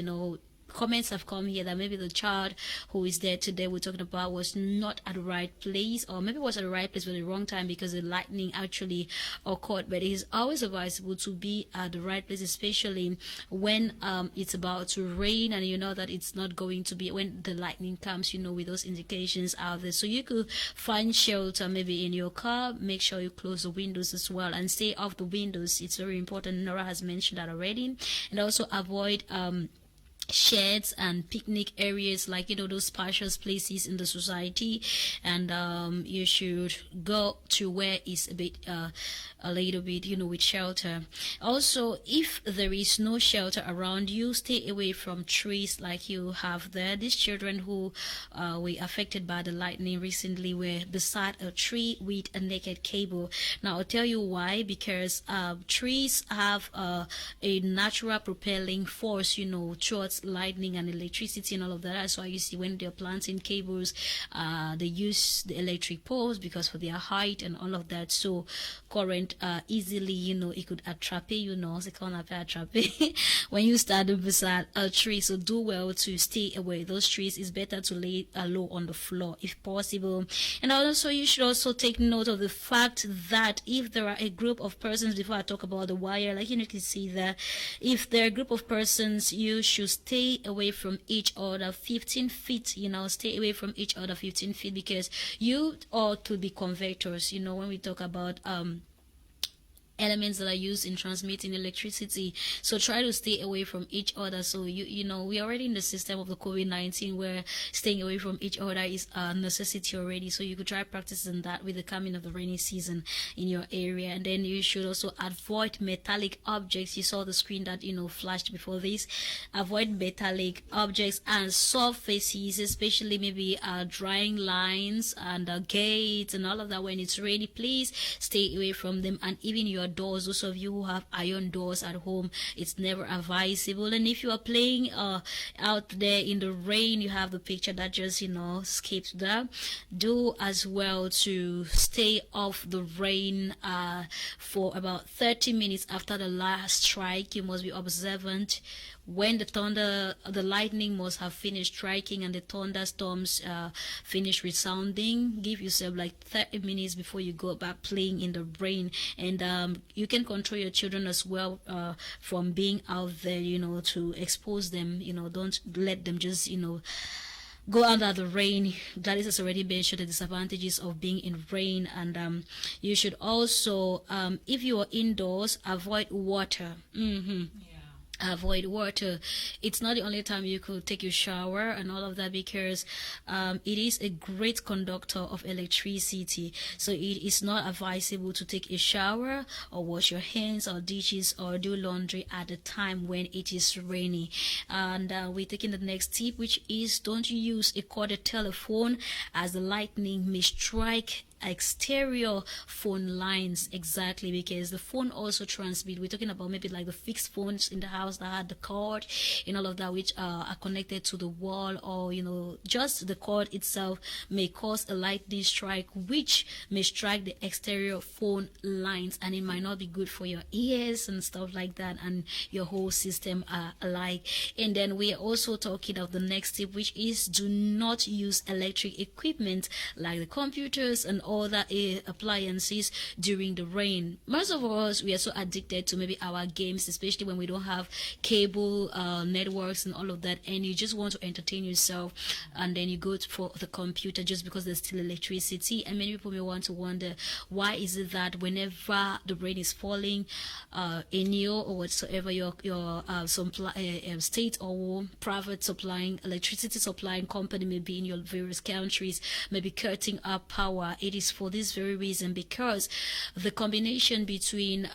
B: Comments have come here that maybe the child who is there today we're talking about was not at the right place, or maybe was at the right place at the wrong time because the lightning actually occurred. But it is always advisable to be at the right place, especially when it's about to rain and you know that it's not going to be when the lightning comes, with those indications out there. So you could find shelter maybe in your car. Make sure you close the windows as well and stay off the windows. It's very important. Nora has mentioned that already. And also avoid sheds and picnic areas, like those spacious places in the society, and you should go to where is a bit a little bit with shelter. Also, if there is no shelter around you, stay away from trees like you have there. These children who were affected by the lightning recently were beside a tree with a naked cable. Now I'll tell you why. Because trees have a natural propelling force towards lightning and electricity and all of that. That's why you see when they're planting cables, they use the electric poles because for their height and all of that. So current easily it could attrape when you stand beside a tree. So do well to stay away. Those trees is better to lay low on the floor if possible. And also you should also take note of the fact that if there are a group of persons, before I talk about the wire, like you can see there, if there are a group of persons, you should stay away from each other 15 feet. Stay away from each other 15 feet, because you all could be convectors. When we talk about elements that are used in transmitting electricity, so try to stay away from each other. So we're already in the system of the COVID-19 where staying away from each other is a necessity already. So you could try practicing that with the coming of the rainy season in your area. And then you should also avoid metallic objects. You saw the screen that flashed before this. Avoid metallic objects and surfaces, especially maybe drying lines and gates and all of that. When it's rainy, please stay away from them. And even your doors, those of you who have iron doors at home, it's never advisable. And if you are playing out there in the rain, you have the picture that just skipped there, do as well to stay off the rain for about 30 minutes after the last strike. You must be observant when the lightning must have finished striking and the thunderstorms finish resounding. Give yourself like 30 minutes before you go back playing in the rain. And you can control your children as well from being out there, to expose them. Don't let them just go under the rain. GWLADYS has already mentioned the disadvantages of being in rain. And you should also, if you are indoors, avoid water. Avoid water. It's not the only time you could take your shower and all of that, because it is a great conductor of electricity. So it is not advisable to take a shower or wash your hands or dishes or do laundry at the time when it is rainy. And we're taking the next tip, which is don't use a corded telephone, as the lightning may strike exterior phone lines. Exactly, because the phone also transmit. We're talking about maybe like the fixed phones in the house that had the cord and all of that, which are connected to the wall, or just the cord itself may cause a lightning strike, which may strike the exterior phone lines, and it might not be good for your ears and stuff like that, and your whole system alike. And then we are also talking of the next tip, which is do not use electric equipment like the computers and other appliances during the rain. Most of us, we are so addicted to maybe our games, especially when we don't have cable networks and all of that, and you just want to entertain yourself, and then you go for the computer just because there's still electricity. And many people may want to wonder, why is it that whenever the rain is falling in your or whatsoever your state or private supplying electricity supplying company may be in your various countries, may be cutting up power? It is for this very reason, because the combination between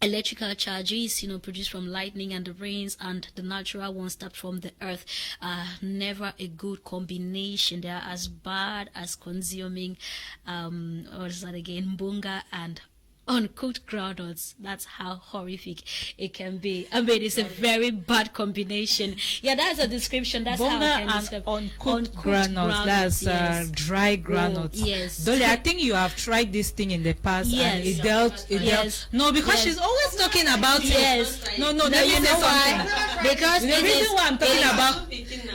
B: electrical charges produced from lightning and the rains and the natural ones that from the earth are never a good combination. They are as bad as consuming what is that again, bunga and uncooked groundnuts. That's how horrific it can be. I mean, it's a very bad combination. Yeah, that's a description. That's how I can describe
A: uncooked groundnuts. That's
B: yes.
A: Dry groundnuts.
B: Yes.
A: Dolly, I think you have tried this thing in the past.
B: Yes.
A: And it dealt.
B: Yes.
A: No, because
B: Yes.
A: she's always talking about
B: Yes.
A: it. No,
B: No,
A: let me
B: you
A: say
B: know
A: something.
B: why? Because
A: The
B: it
A: reason
B: is
A: why I'm talking
B: a-
A: about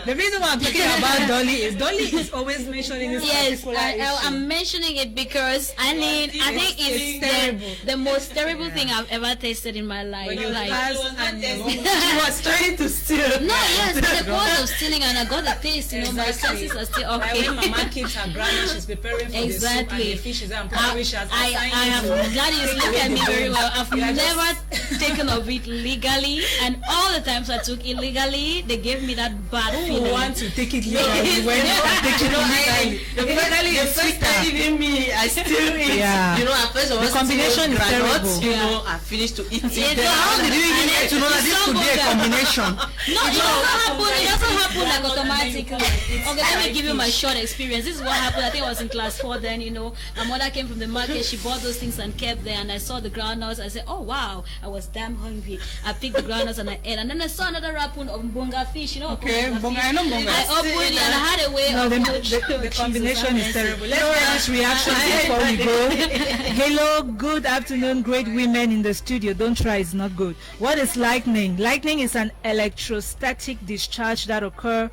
A: the reason why I'm talking about Dolly is always mentioning this
B: Yes,
A: particular issue.
B: I'm mentioning it because I think
A: it's
B: it's the most terrible thing I've ever tasted in my life.
A: When you
B: Like,
A: she was trying to steal.
B: no, yes, the point of stealing, and I got the taste. You know, my
A: Exactly.
B: senses are still
A: Like
B: okay.
A: when Mama keeps her groundnut, she's preparing for
B: Exactly.
A: the soup and the fish is there, and probably she has assigned
B: I am
A: you to
B: glad you look at me very well. I've
A: You are just-
B: never taken of it legally, and all the times I took illegally, they gave me that bad
A: Who
B: feeling.
A: want to take it legally when you are taking it legally? Illegally is sweeter.
C: Even me, I still eat.
A: Yeah.
C: You know, at first I was
A: combination is terrible.
C: You know, I finished to eat it.
B: Yeah,
C: Then
B: how did you even
D: get to know that this could be a combination?
B: No, it doesn't happen. It doesn't happen like automatically. Okay, let me give you my short experience. This is what happened. I think I was in class 4 then. You know, my mother came from the market. She bought those things and kept there. And I saw the groundnuts. I said, oh wow, I was damn hungry. I picked the groundnuts and I ate. And then I saw another wrapping of mbonga fish. You know,
D: Okay, mbonga, I know mbonga.
B: I opened it and I had a way
A: No,
B: of
A: the combination is terrible. Let's hear reaction before we go. Hello, good afternoon, great women in the studio. Don't try, it's not good. What is lightning? Lightning is an electrostatic discharge that occurs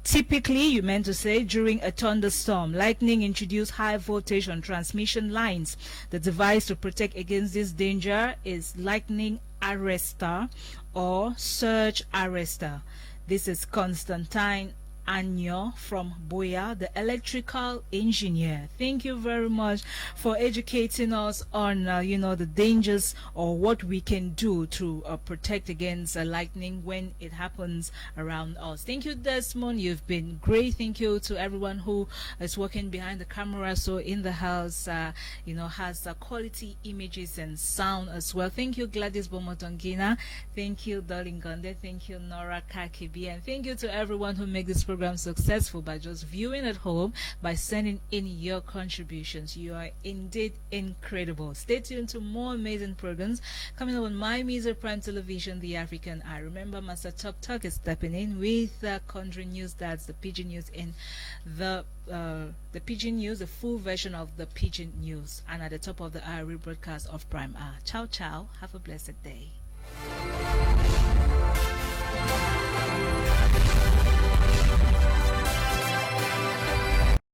A: typically, you meant to say, during a thunderstorm. Lightning introduces high voltage on transmission lines. The device to protect against this danger is lightning arrestor or surge arrestor. This is Constantine Anyo from Boya, the electrical engineer. Thank you very much for educating us on the dangers or what we can do to protect against lightning when it happens around us. Thank you, Desmond. You've been great. Thank you to everyone who is working behind the camera, so in the house has quality images and sound as well. Thank you, GWLADYS BOMOTONGUINA. Thank you, DOLLY NGONDE. Thank you, NORAH, KEBEI, and thank you to everyone who makes this program successful by just viewing at home, by sending in your contributions. You are indeed incredible. Stay tuned to more amazing programs coming up on My Media Prime Television, The African Eye. Remember, Master Talk is stepping in with country news. That's the Pidgin News in the Pidgin News, the full version of the Pidgin News, and at the top of the hour rebroadcast of Prime Hour. Ciao, ciao. Have a blessed day.